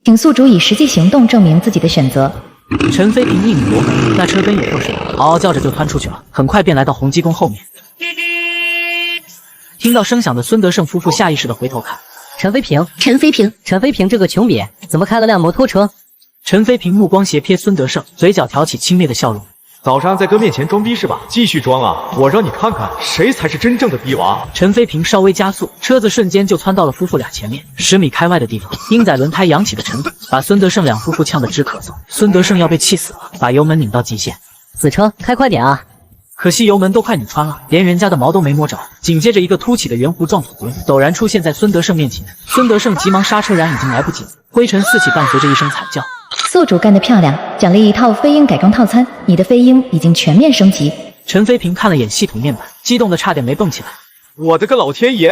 请宿主以实际行动证明自己的选择。陈飞平一拧油门，那车跟也过似的，嗷嗷叫着就窜出去了，很快便来到洪基宫后面。听到声响的孙德胜夫妇下意识地回头看。陈飞平，陈飞平这个穷瘪怎么开了辆摩托车？陈飞平目光斜瞥孙德胜，嘴角挑起轻蔑的笑容。早上在哥面前装逼是吧？继续装啊！我让你看看谁才是真正的逼王。陈飞平稍微加速，车子瞬间就窜到了夫妇俩前面，10米开外的地方，鹰仔轮胎扬起的程度，把孙德胜两夫妇呛得直咳嗽。孙德胜要被气死了，把油门拧到极限。死车，开快点啊！可惜油门都快拧穿了，连人家的毛都没摸着。紧接着一个凸起的圆弧撞土陡然出现在孙德胜面前，孙德胜急忙刹车，然已经来不及，灰尘四起，伴随着一声惨叫。宿主干得漂亮，奖励1套飞鹰改装套餐，你的飞鹰已经全面升级。陈飞平看了眼系统面板，激动的差点没蹦起来。我的个老天爷！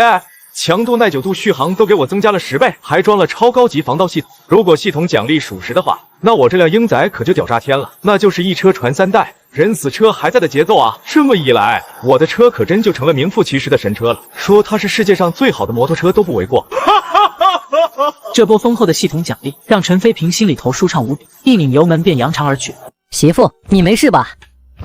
强度、耐久度、续航都给我增加了10倍，还装了超高级防盗系统。如果系统奖励属实的话，那我这辆鹰仔可就屌炸天了，那就是一车传3代，人死车还在的节奏啊！这么一来，我的车可真就成了名副其实的神车了，说它是世界上最好的摩托车都不为过。这波丰厚的系统奖励让陈飞平心里头舒畅无比，一拧油门便扬长而去。媳妇，你没事吧？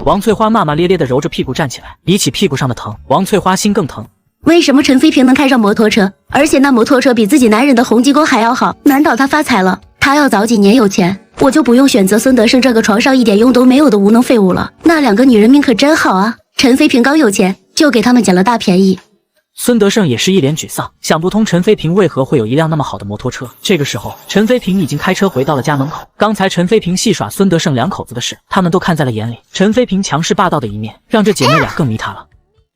王翠花骂骂咧咧地揉着屁股站起来，比起屁股上的疼，王翠花心更疼。为什么陈飞平能开上摩托车，而且那摩托车比自己男人的洪基沟还要好？难道他发财了？他要早几年有钱，我就不用选择孙德胜这个床上一点用都没有的无能废物了。那2个女人命可真好啊！陈飞平刚有钱，就给他们捡了大便宜。孙德胜也是一脸沮丧，想不通陈飞平为何会有一辆那么好的摩托车。这个时候，陈飞平已经开车回到了家门口。刚才陈飞平戏耍孙德胜两口子的事，他们都看在了眼里。陈飞平强势霸道的一面，让这姐妹俩更迷他了。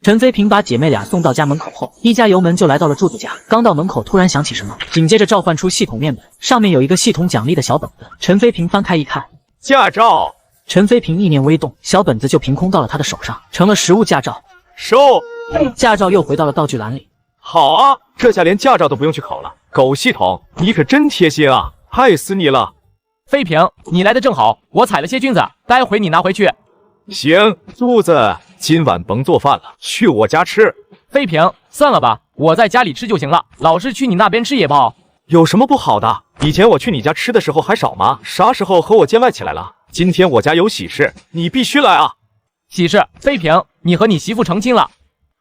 陈飞平把姐妹俩送到家门口后，一加油门就来到了柱子家。刚到门口，突然想起什么，紧接着召唤出系统面板，上面有一个系统奖励的小本子。陈飞平翻开一看，驾照。陈飞平意念微动，小本子就凭空到了他的手上，成了实物驾照。收。驾照又回到了道具栏里。好啊，这下连驾照都不用去考了。狗系统，你可真贴心啊，爱死你了。飞平，你来的正好，我采了些菌子，待会你拿回去。行，柱子，今晚甭做饭了，去我家吃。飞平，算了吧，我在家里吃就行了，老是去你那边吃也不好。有什么不好的？以前我去你家吃的时候还少吗？啥时候和我见外起来了？今天我家有喜事，你必须来啊！喜事，飞平，你和你媳妇成亲了？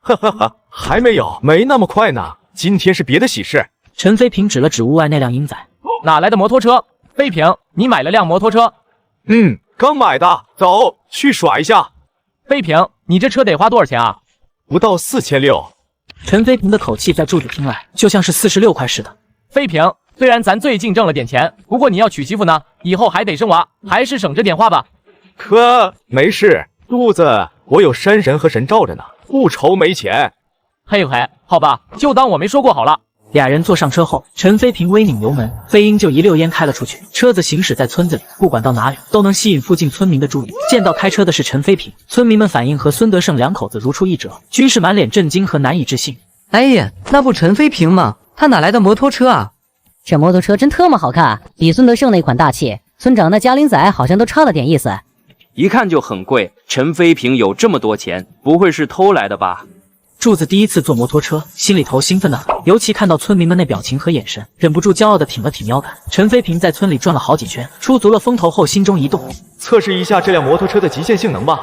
哈哈哈，还没有，没那么快呢。今天是别的喜事。陈飞平指了指屋外那辆鹰仔，哪来的摩托车？飞平，你买了辆摩托车？刚买的，走去耍一下。飞平，你这车得花多少钱啊？不到4600。陈飞平的口气在柱子听来就像是46块似的。飞平，虽然咱最近挣了点钱，不过你要娶媳妇呢，以后还得生娃，还是省着点花吧。可没事，柱子，我有山神和神罩着呢，不愁没钱。嘿嘿，好吧，就当我没说过好了。俩人坐上车后，陈飞平微拧油门，飞鹰就一溜烟开了出去。车子行驶在村子里，不管到哪里都能吸引附近村民的注意。见到开车的是陈飞平，村民们反应和孙德胜两口子如出一辙，均是满脸震惊和难以置信。哎呀，那不陈飞平吗？他哪来的摩托车啊？这摩托车真特么好看，比孙德胜那款大气。村长那嘉陵仔好像都差了点意思。一看就很贵。陈飞平有这么多钱，不会是偷来的吧？柱子第一次坐摩托车，心里头兴奋得很，尤其看到村民们那表情和眼神，忍不住骄傲地挺了挺腰杆。陈飞平在村里转了好几圈，出足了风头后，心中一动，测试一下这辆摩托车的极限性能吧。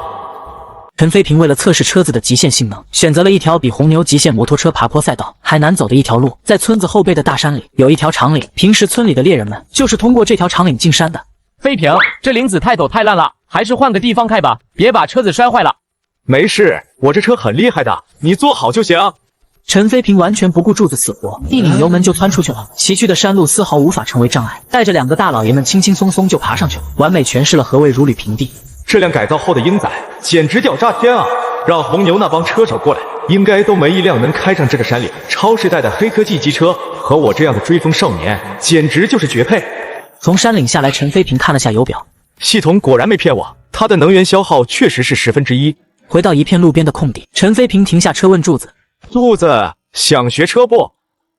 陈飞平为了测试车子的极限性能，选择了一条比红牛极限摩托车爬坡赛道还难走的一条路。在村子后背的大山里有一条长岭，平时村里的猎人们就是通过这条长岭进山的。飞平，这岭子太陡太烂了，还是换个地方开吧，别把车子摔坏了。没事，我这车很厉害的，你坐好就行。陈飞平完全不顾柱子死活，一拧油门就窜出去了。崎岖的山路丝毫无法成为障碍，带着两个大老爷们轻轻松松就爬上去了，完美诠释了何谓如履平地。这辆改造后的鹰仔简直屌炸天啊！让红牛那帮车手过来，应该都没一辆能开上这个山岭。超时代的黑科技机车和我这样的追风少年，简直就是绝配。从山岭下来，陈飞平看了下油表，系统果然没骗我，它的能源消耗确实是1/10。回到一片路边的空地，陈飞平停下车问柱子：“柱子，想学车不？”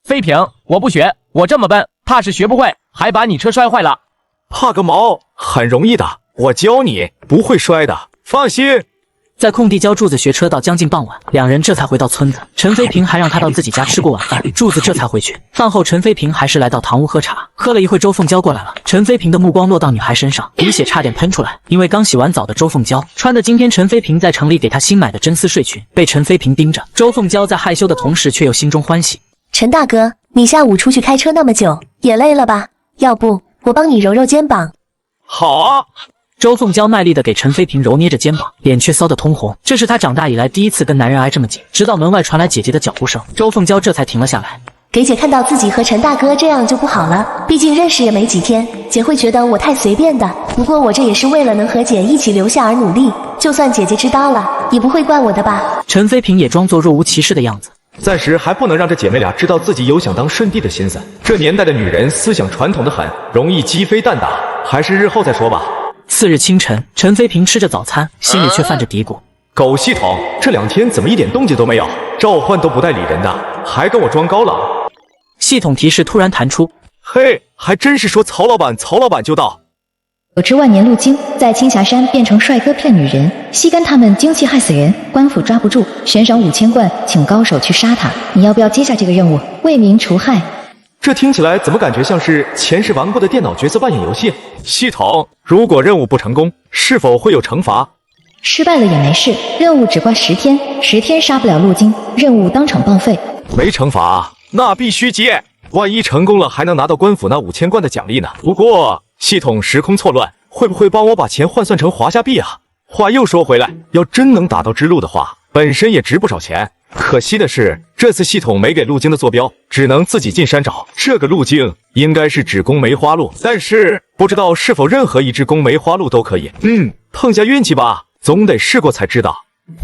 飞平，我不学，我这么笨，怕是学不会，还把你车摔坏了。怕个毛，很容易的，我教你，不会摔的，放心。在空地教柱子学车到将近傍晚，两人这才回到村子。陈飞平还让他到自己家吃过晚饭，柱子这才回去。饭后，陈飞平还是来到堂屋喝茶，喝了一会，周凤娇过来了。陈飞平的目光落到女孩身上，鼻血差点喷出来，因为刚洗完澡的周凤娇穿的今天陈飞平在城里给她新买的真丝睡裙，被陈飞平盯着。周凤娇在害羞的同时，却又心中欢喜。陈大哥，你下午出去开车那么久，也累了吧？要不我帮你揉揉肩膀？好啊。周凤娇卖力地给陈飞平揉捏着肩膀，脸却臊得通红。这是她长大以来第一次跟男人挨这么紧。直到门外传来姐姐的脚步声，周凤娇这才停了下来。给姐看到自己和陈大哥这样就不好了，毕竟认识也没几天，姐会觉得我太随便的。不过我这也是为了能和姐一起留下而努力，就算姐姐知道了，也不会怪我的吧？陈飞平也装作若无其事的样子。暂时还不能让这姐妹俩知道自己有想当顺弟的心思。这年代的女人思想传统的很，容易鸡飞蛋打，还是日后再说吧。次日清晨，陈飞平吃着早餐，心里却犯着嘀咕：狗系统这2天怎么一点动静都没有？召唤都不带理人的，还跟我装高冷。系统提示突然弹出：嘿，还真是说曹老板就到。有只万年鹿精在青霞山变成帅哥骗女人，吸干他们精气害死人，官府抓不住，悬赏5000贯，请高手去杀他。你要不要接下这个任务，为民除害？这听起来怎么感觉像是前世玩过的电脑角色扮演游戏？系统，如果任务不成功，是否会有惩罚？失败了也没事，任务只挂10天，10天杀不了鹿精，任务当场报废。没惩罚，那必须接。万一成功了，还能拿到官府那5000贯的奖励呢。不过系统时空错乱，会不会帮我把钱换算成华夏币啊？话又说回来，要真能打到之路的话，本身也值不少钱。可惜的是，这次系统没给鹿精的坐标，只能自己进山找。这个鹿精应该是只攻梅花鹿，但是不知道是否任何一只攻梅花鹿都可以。碰下运气吧，总得试过才知道。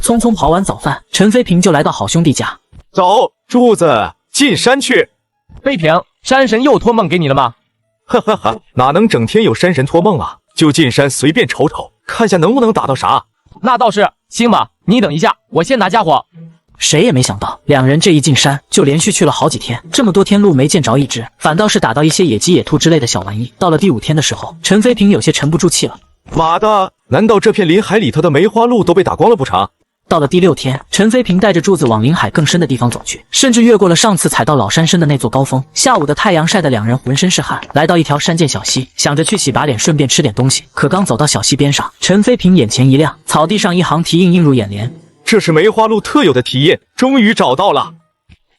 匆匆刨完早饭，陈飞平就来到好兄弟家。走，柱子，进山去。飞平，山神又托梦给你了吗？哈哈哈，哪能整天有山神托梦啊？就进山随便瞅瞅，看下能不能打到啥。那倒是，行吧，你等一下，我先拿家伙。谁也没想到，两人这一进山就连续去了好几天，这么多天路没见着一只，反倒是打到一些野鸡、野兔之类的小玩意。到了第5天的时候，陈飞平有些沉不住气了。妈的，难道这片林海里头的梅花鹿都被打光了不成？到了第6天，陈飞平带着柱子往林海更深的地方走去，甚至越过了上次踩到老山参的那座高峰。下午的太阳晒得两人浑身是汗，来到一条山涧小溪，想着去洗把脸，顺便吃点东西。可刚走到小溪边上，陈飞平眼前一亮，草地上一行蹄印映入眼帘。这是梅花鹿特有的蹄印，终于找到了。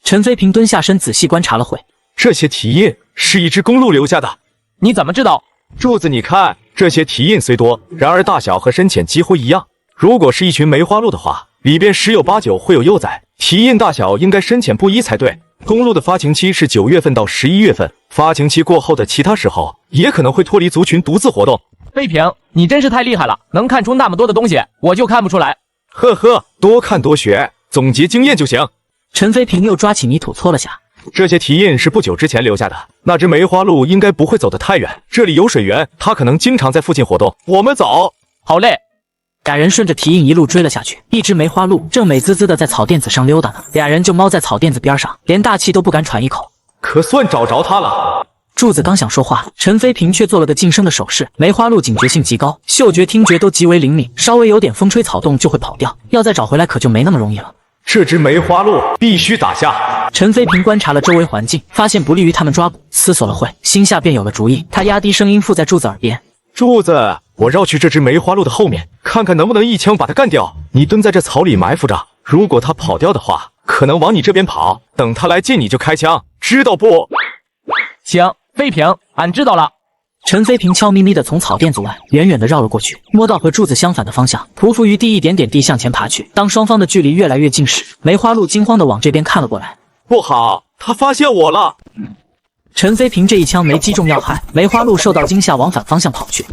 陈飞平蹲下身仔细观察了会，这些蹄印是一只公鹿留下的。你怎么知道？柱子，你看，这些蹄印虽多，然而大小和深浅几乎一样。如果是一群梅花鹿的话，里边10有8九会有幼崽，蹄印大小应该深浅不一才对。公鹿的发情期是9月份到11月份，发情期过后的其他时候也可能会脱离族群独自活动。飞平，你真是太厉害了，能看出那么多的东西，我就看不出来。呵呵，多看多学，总结经验就行。陈飞平又抓起泥土搓了下，这些蹄印是不久之前留下的，那只梅花鹿应该不会走得太远，这里有水源，它可能经常在附近活动。我们走。好嘞。俩人顺着蹄印一路追了下去，一只梅花鹿正美滋滋的在草垫子上溜达呢，俩人就猫在草垫子边上，连大气都不敢喘一口。可算找着它了。柱子刚想说话，陈飞平却做了个噤声的手势。梅花鹿警觉性极高，嗅觉听觉都极为灵敏，稍微有点风吹草动就会跑掉，要再找回来可就没那么容易了。这只梅花鹿必须打下。陈飞平观察了周围环境，发现不利于他们抓捕，思索了会，心下便有了主意。他压低声音附在柱子耳边：柱子，我绕去这只梅花鹿的后面，看看能不能一枪把它干掉。你蹲在这草里埋伏着，如果它跑掉的话，可能往你这边跑，等它来近你就开枪，知道不？行，飞平，俺知道了。陈飞平悄咪咪地从草垫子外远远地绕了过去，摸到和柱子相反的方向，匍匐于地，一点点地向前爬去。当双方的距离越来越近时，梅花鹿惊慌地往这边看了过来。不好，它发现我了！陈飞平这一枪没击中要害，梅花鹿受到惊吓往反方向跑去。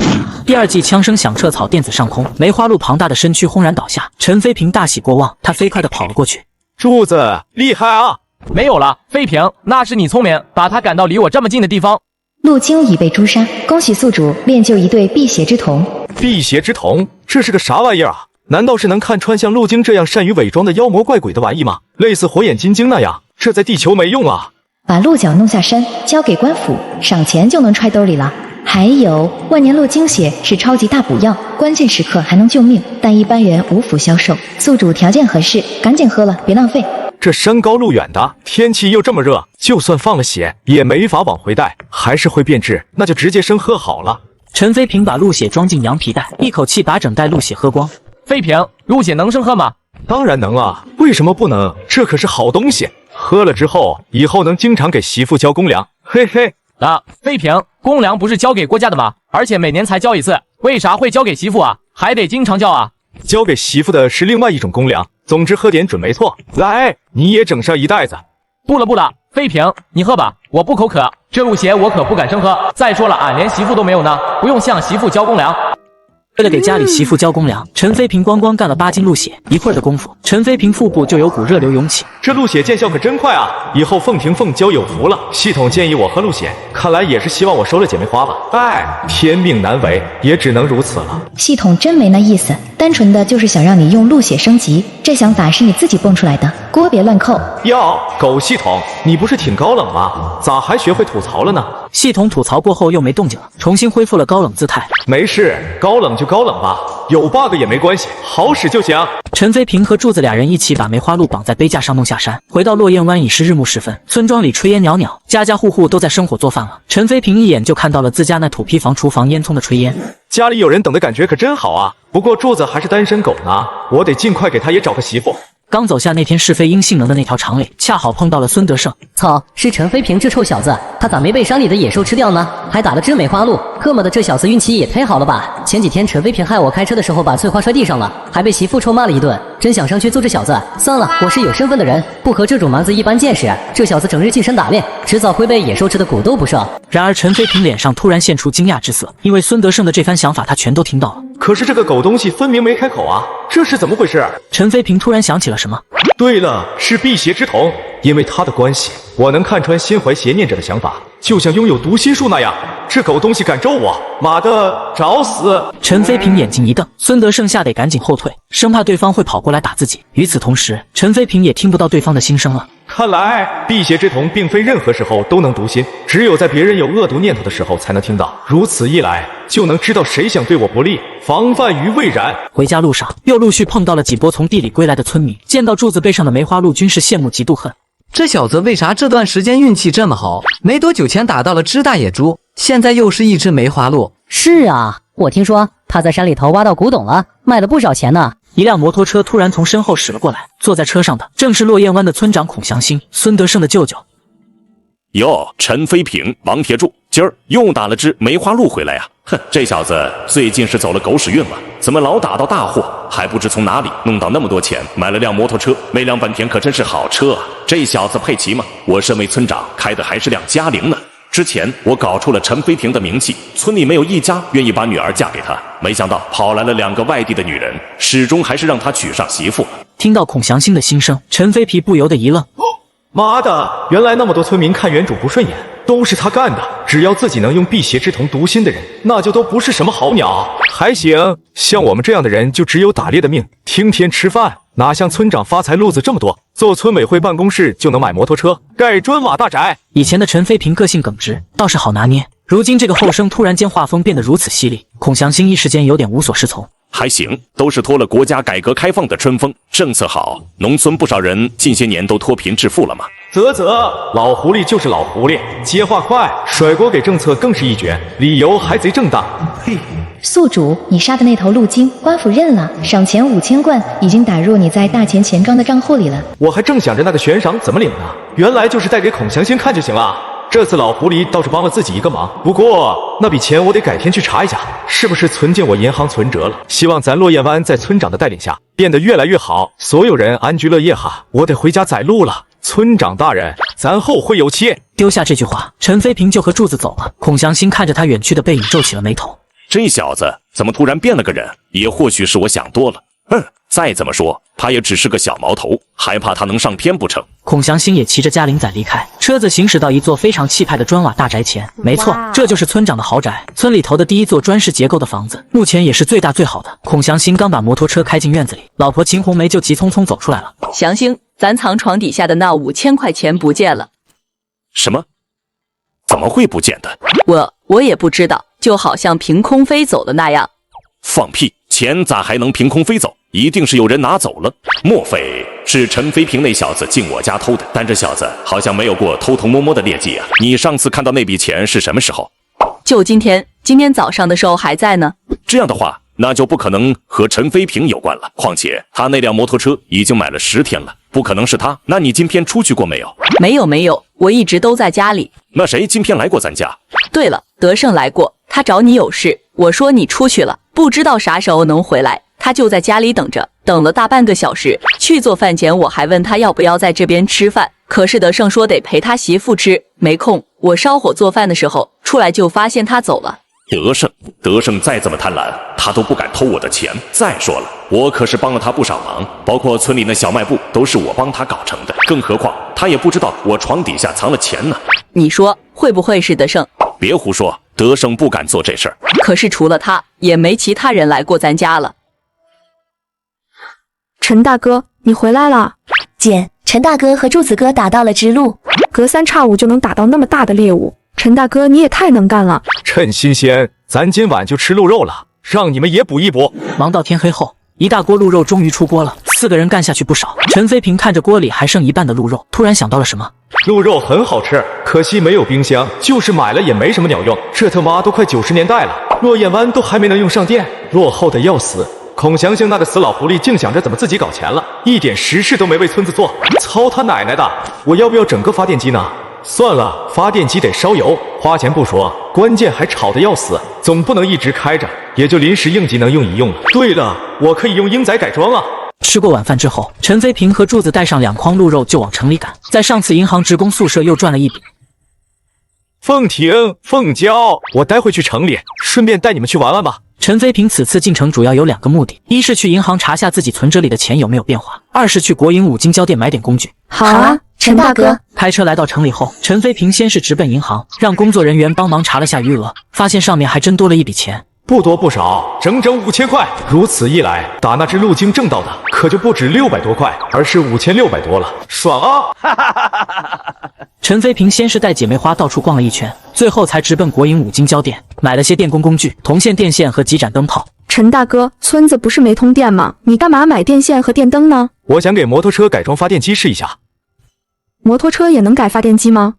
第2记枪声响彻草垫子上空，梅花鹿庞大的身躯轰然倒下。陈飞平大喜过望，他飞快地跑了过去。柱子，厉害啊！没有了，飞平，那是你聪明，把他赶到离我这么近的地方。陆京已被诛杀，恭喜宿主练就一对辟邪之瞳。辟邪之瞳，这是个啥玩意儿啊？难道是能看穿像陆京这样善于伪装的妖魔怪鬼的玩意吗？类似火眼金睛那样，这在地球没用啊！把鹿角弄下山，交给官府，赏钱就能揣兜里了。还有万年鹿精血是超级大补药，关键时刻还能救命，但一般人无福消受。宿主条件合适，赶紧喝了，别浪费。这山高路远的，天气又这么热，就算放了血也没法往回带，还是会变质，那就直接生喝好了。陈飞平把鹿血装进羊皮袋，一口气把整袋鹿血喝光。飞平，鹿血能生喝吗？当然能啊，为什么不能？这可是好东西，喝了之后，以后能经常给媳妇交公粮。嘿嘿。飞平，公粮不是交给郭家的吗？而且每年才交一次，为啥会交给媳妇啊？还得经常交啊？交给媳妇的是另外一种公粮。总之喝点准没错。来，你也整上一袋子。不了，飞平，你喝吧，我不口渴。这鹿血我可不敢生喝。再说了，俺连媳妇都没有呢，不用向媳妇交公粮。为了给家里媳妇交公粮，陈飞平咣咣干了8斤鹿血。一会儿的功夫，陈飞平腹部就有股热流涌起。这鹿血见效可真快啊！以后凤婷凤娇有福了。系统建议我喝鹿血，看来也是希望我收了姐妹花吧。哎，天命难违，也只能如此了。系统真没那意思，单纯的就是想让你用鹿血升级。这想法是你自己蹦出来的，锅别乱扣。哟，狗系统，你不是挺高冷吗？咋还学会吐槽了呢？系统吐槽过后又没动静了，重新恢复了高冷姿态。没事，高冷就高冷吧，有 bug 也没关系，好使就行。陈飞平和柱子俩人一起把梅花鹿绑在背架上弄下山，回到落雁湾已是日暮时分。村庄里炊烟袅袅，家家户户都在生火做饭了。陈飞平一眼就看到了自家那土坯房厨房烟囱的炊烟，家里有人等的感觉可真好啊。不过柱子还是单身狗呢，我得尽快给他也找个媳妇。刚走下那天是非阴性能的那条长垒，恰好碰到了孙德胜。操，是陈飞平这臭小子，他咋没被山里的野兽吃掉呢？还打了只梅花鹿，哥们的这小子运气也忒好了吧！前几天陈飞平害我开车的时候把翠花摔地上了，还被媳妇臭骂了一顿，真想上去揍这小子。算了，我是有身份的人，不和这种蛮子一般见识。这小子整日进山打猎，迟早会被野兽吃得骨都不剩。然而陈飞平脸上突然现出惊讶之色，因为孙德胜的这番想法他全都听到了。可是这个狗东西分明没开口啊，这是怎么回事？陈飞平突然想起了什么。对了，是辟邪之瞳，因为他的关系，我能看穿心怀邪念者的想法。就像拥有读心术那样。这狗东西敢咒我，妈的，找死！陈飞平眼睛一瞪，孙德胜吓得赶紧后退，生怕对方会跑过来打自己。与此同时，陈飞平也听不到对方的心声了。看来辟邪之瞳并非任何时候都能读心，只有在别人有恶毒念头的时候才能听到。如此一来，就能知道谁想对我不利，防范于未然。回家路上，又陆续碰到了几波从地里归来的村民，见到柱子背上的梅花鹿，均是羡慕嫉妒恨。这小子为啥这段时间运气这么好？没多久前打到了只大野猪，现在又是一只梅花鹿。是啊，我听说他在山里头挖到古董了，卖了不少钱呢。一辆摩托车突然从身后驶了过来，坐在车上的正是落雁湾的村长孔祥兴，孙德胜的舅舅。哟，陈飞平、王铁柱，今儿又打了只梅花鹿回来呀！哼，这小子最近是走了狗屎运了，怎么老打到大货，还不知从哪里弄到那么多钱，买了辆摩托车，那辆本田可真是好车啊！这小子配骑吗？我身为村长，开的还是辆嘉陵呢。之前我搞出了陈飞平的名气，村里没有一家愿意把女儿嫁给他，没想到跑来了2个外地的女人，始终还是让他娶上媳妇。听到孔祥兴的心声，陈飞皮不由得一愣。妈的，原来那么多村民看原主不顺眼，都是他干的。只要自己能用辟邪之瞳读心的人，那就都不是什么好鸟。还行，像我们这样的人就只有打猎的命，天天吃饭，哪像村长发财路子这么多，做村委会办公室就能买摩托车，盖砖瓦大宅。以前的陈飞平个性耿直，倒是好拿捏。如今这个后生突然间画风变得如此犀利，孔祥兴一时间有点无所适从。还行，都是托了国家改革开放的春风，政策好，农村不少人近些年都脱贫致富了嘛。老狐狸就是老狐狸，接话快，甩锅给政策更是一绝，理由还贼正当。嘿，宿主，你杀的那头鹿精，官府认了，赏钱5000贯，已经打入你在大钱钱庄的账户里了。我还正想着那个悬赏怎么领呢，原来就是带给孔祥兴看就行了。这次老狐狸倒是帮了自己一个忙，不过那笔钱我得改天去查一下，是不是存进我银行存折了。希望咱落雁湾在村长的带领下变得越来越好，所有人安居乐业哈。我得回家宰鹿了，村长大人，咱后会有期。丢下这句话，陈飞平就和柱子走了。孔祥兴看着他远去的背影，皱起了眉头。这小子怎么突然变了个人？也或许是我想多了。再怎么说，他也只是个小毛头，还怕他能上天不成？孔祥兴也骑着嘉陵仔离开，车子行驶到一座非常气派的砖瓦大宅前。没错，这就是村长的豪宅，村里头的第一座砖式结构的房子，目前也是最大最好的。孔祥兴刚把摩托车开进院子里，老婆秦红梅就急匆匆走出来了。祥兴，咱藏床底下的那5000块钱不见了。什么？怎么会不见的？我也不知道，就好像凭空飞走的那样。放屁！钱咋还能凭空飞走？一定是有人拿走了。莫非是陈飞平那小子进我家偷的？但这小子好像没有过偷偷摸摸的劣迹啊！你上次看到那笔钱是什么时候？就今天早上的时候还在呢。这样的话，那就不可能和陈飞平有关了。况且他那辆摩托车已经买了10天了，不可能是他。那你今天出去过没有？没有，我一直都在家里。那谁今天来过咱家？对了，德胜来过，他找你有事。我说你出去了，不知道啥时候能回来。他就在家里等着，等了大半个小时。去做饭前我还问他要不要在这边吃饭，可是德胜说得陪他媳妇吃，没空。我烧火做饭的时候出来就发现他走了。德胜再这么贪婪，他都不敢偷我的钱。再说了，我可是帮了他不少忙，包括村里那小卖部都是我帮他搞成的，更何况他也不知道我床底下藏了钱呢。你说会不会是德胜？别胡说，德胜不敢做这事儿。可是除了他，也没其他人来过咱家了。陈大哥，你回来了。姐，陈大哥和柱子哥打到了只鹿，隔3差5就能打到那么大的猎物，陈大哥你也太能干了。趁新鲜，咱今晚就吃鹿肉了，让你们也补一补。忙到天黑后，一大锅鹿肉终于出锅了，4个人干下去不少。陈飞平看着锅里还剩一半的鹿肉，突然想到了什么。鹿肉很好吃，可惜没有冰箱，就是买了也没什么鸟用。这他妈都快90年代了，落雁湾都还没能用上电，落后的要死。孔祥兴那个死老狐狸竟想着怎么自己搞钱了，一点实事都没为村子做，操他奶奶的！我要不要整个发电机呢？算了，发电机得烧油，花钱不说，关键还吵得要死，总不能一直开着，也就临时应急能用一用了。对了，我可以用鹰仔改装啊！吃过晚饭之后，陈飞平和柱子带上2筐鹿肉就往城里赶，在上次银行职工宿舍又赚了一笔。凤婷、凤娇，我待会去城里，顺便带你们去玩玩吧。陈飞平此次进城主要有2个目的，一是去银行查下自己存折里的钱有没有变化，2是去国营5金胶店买点工具。好啊，陈大哥，开车来到城里后，陈飞平先是直奔银行，让工作人员帮忙查了下余额，发现上面还真多了一笔钱。不多不少，整整5000块。如此一来，打那只路径挣到的可就不止600多块，而是5600多了，爽啊！陈飞平先是带姐妹花到处逛了一圈，最后才直奔国营五金胶店，买了些电工工具、铜线电线和几盏灯泡。陈大哥，村子不是没通电吗？你干嘛买电线和电灯呢？我想给摩托车改装发电机试一下。摩托车也能改发电机吗？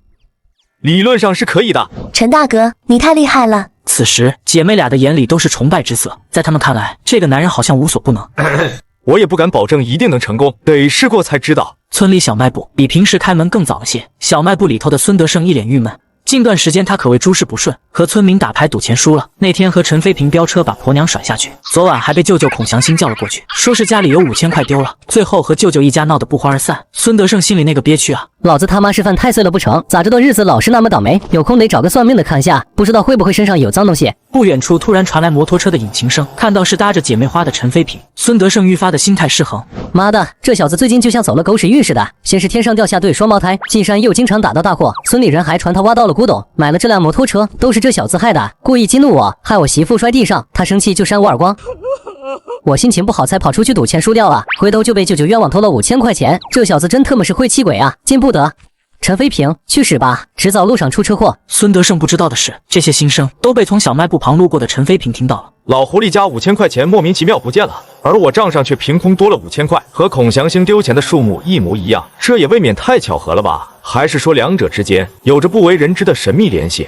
理论上是可以的。陈大哥，你太厉害了！此时，姐妹俩的眼里都是崇拜之色，在她们看来，这个男人好像无所不能。我也不敢保证一定能成功，得试过才知道。村里小卖部比平时开门更早了些，小卖部里头的孙德胜一脸郁闷。近段时间他可谓诸事不顺，和村民打牌赌钱输了。那天和陈飞平飙车把婆娘甩下去，昨晚还被舅舅孔祥兴叫了过去，说是家里有5000块丢了，最后和舅舅一家闹得不欢而散。孙德胜心里那个憋屈啊！老子他妈是犯太岁了不成？咋这段日子老是那么倒霉？有空得找个算命的看下，不知道会不会身上有脏东西。不远处突然传来摩托车的引擎声，看到是搭着姐妹花的陈飞平，孙德胜愈发的心态失衡。妈的，这小子最近就像走了狗屎运似的，先是天上掉下对双胞胎，进山又经常打到大祸，村里人还传他挖到了古董，买了这辆摩托车，都是这小子害的，故意激怒我，害我媳妇摔地上，他生气就扇我耳光。我心情不好才跑出去赌钱输掉了，回头就被舅舅冤枉偷了5000块钱，这小子真特么是会气鬼啊，见不得。陈飞平，去死吧！迟早路上出车祸。孙德胜不知道的是，这些心声都被从小卖部旁路过的陈飞平听到了。老狐狸家5000块钱莫名其妙不见了，而我账上却凭空多了5000块，和孔祥兴丢钱的数目一模一样，这也未免太巧合了吧？还是说两者之间有着不为人知的神秘联系？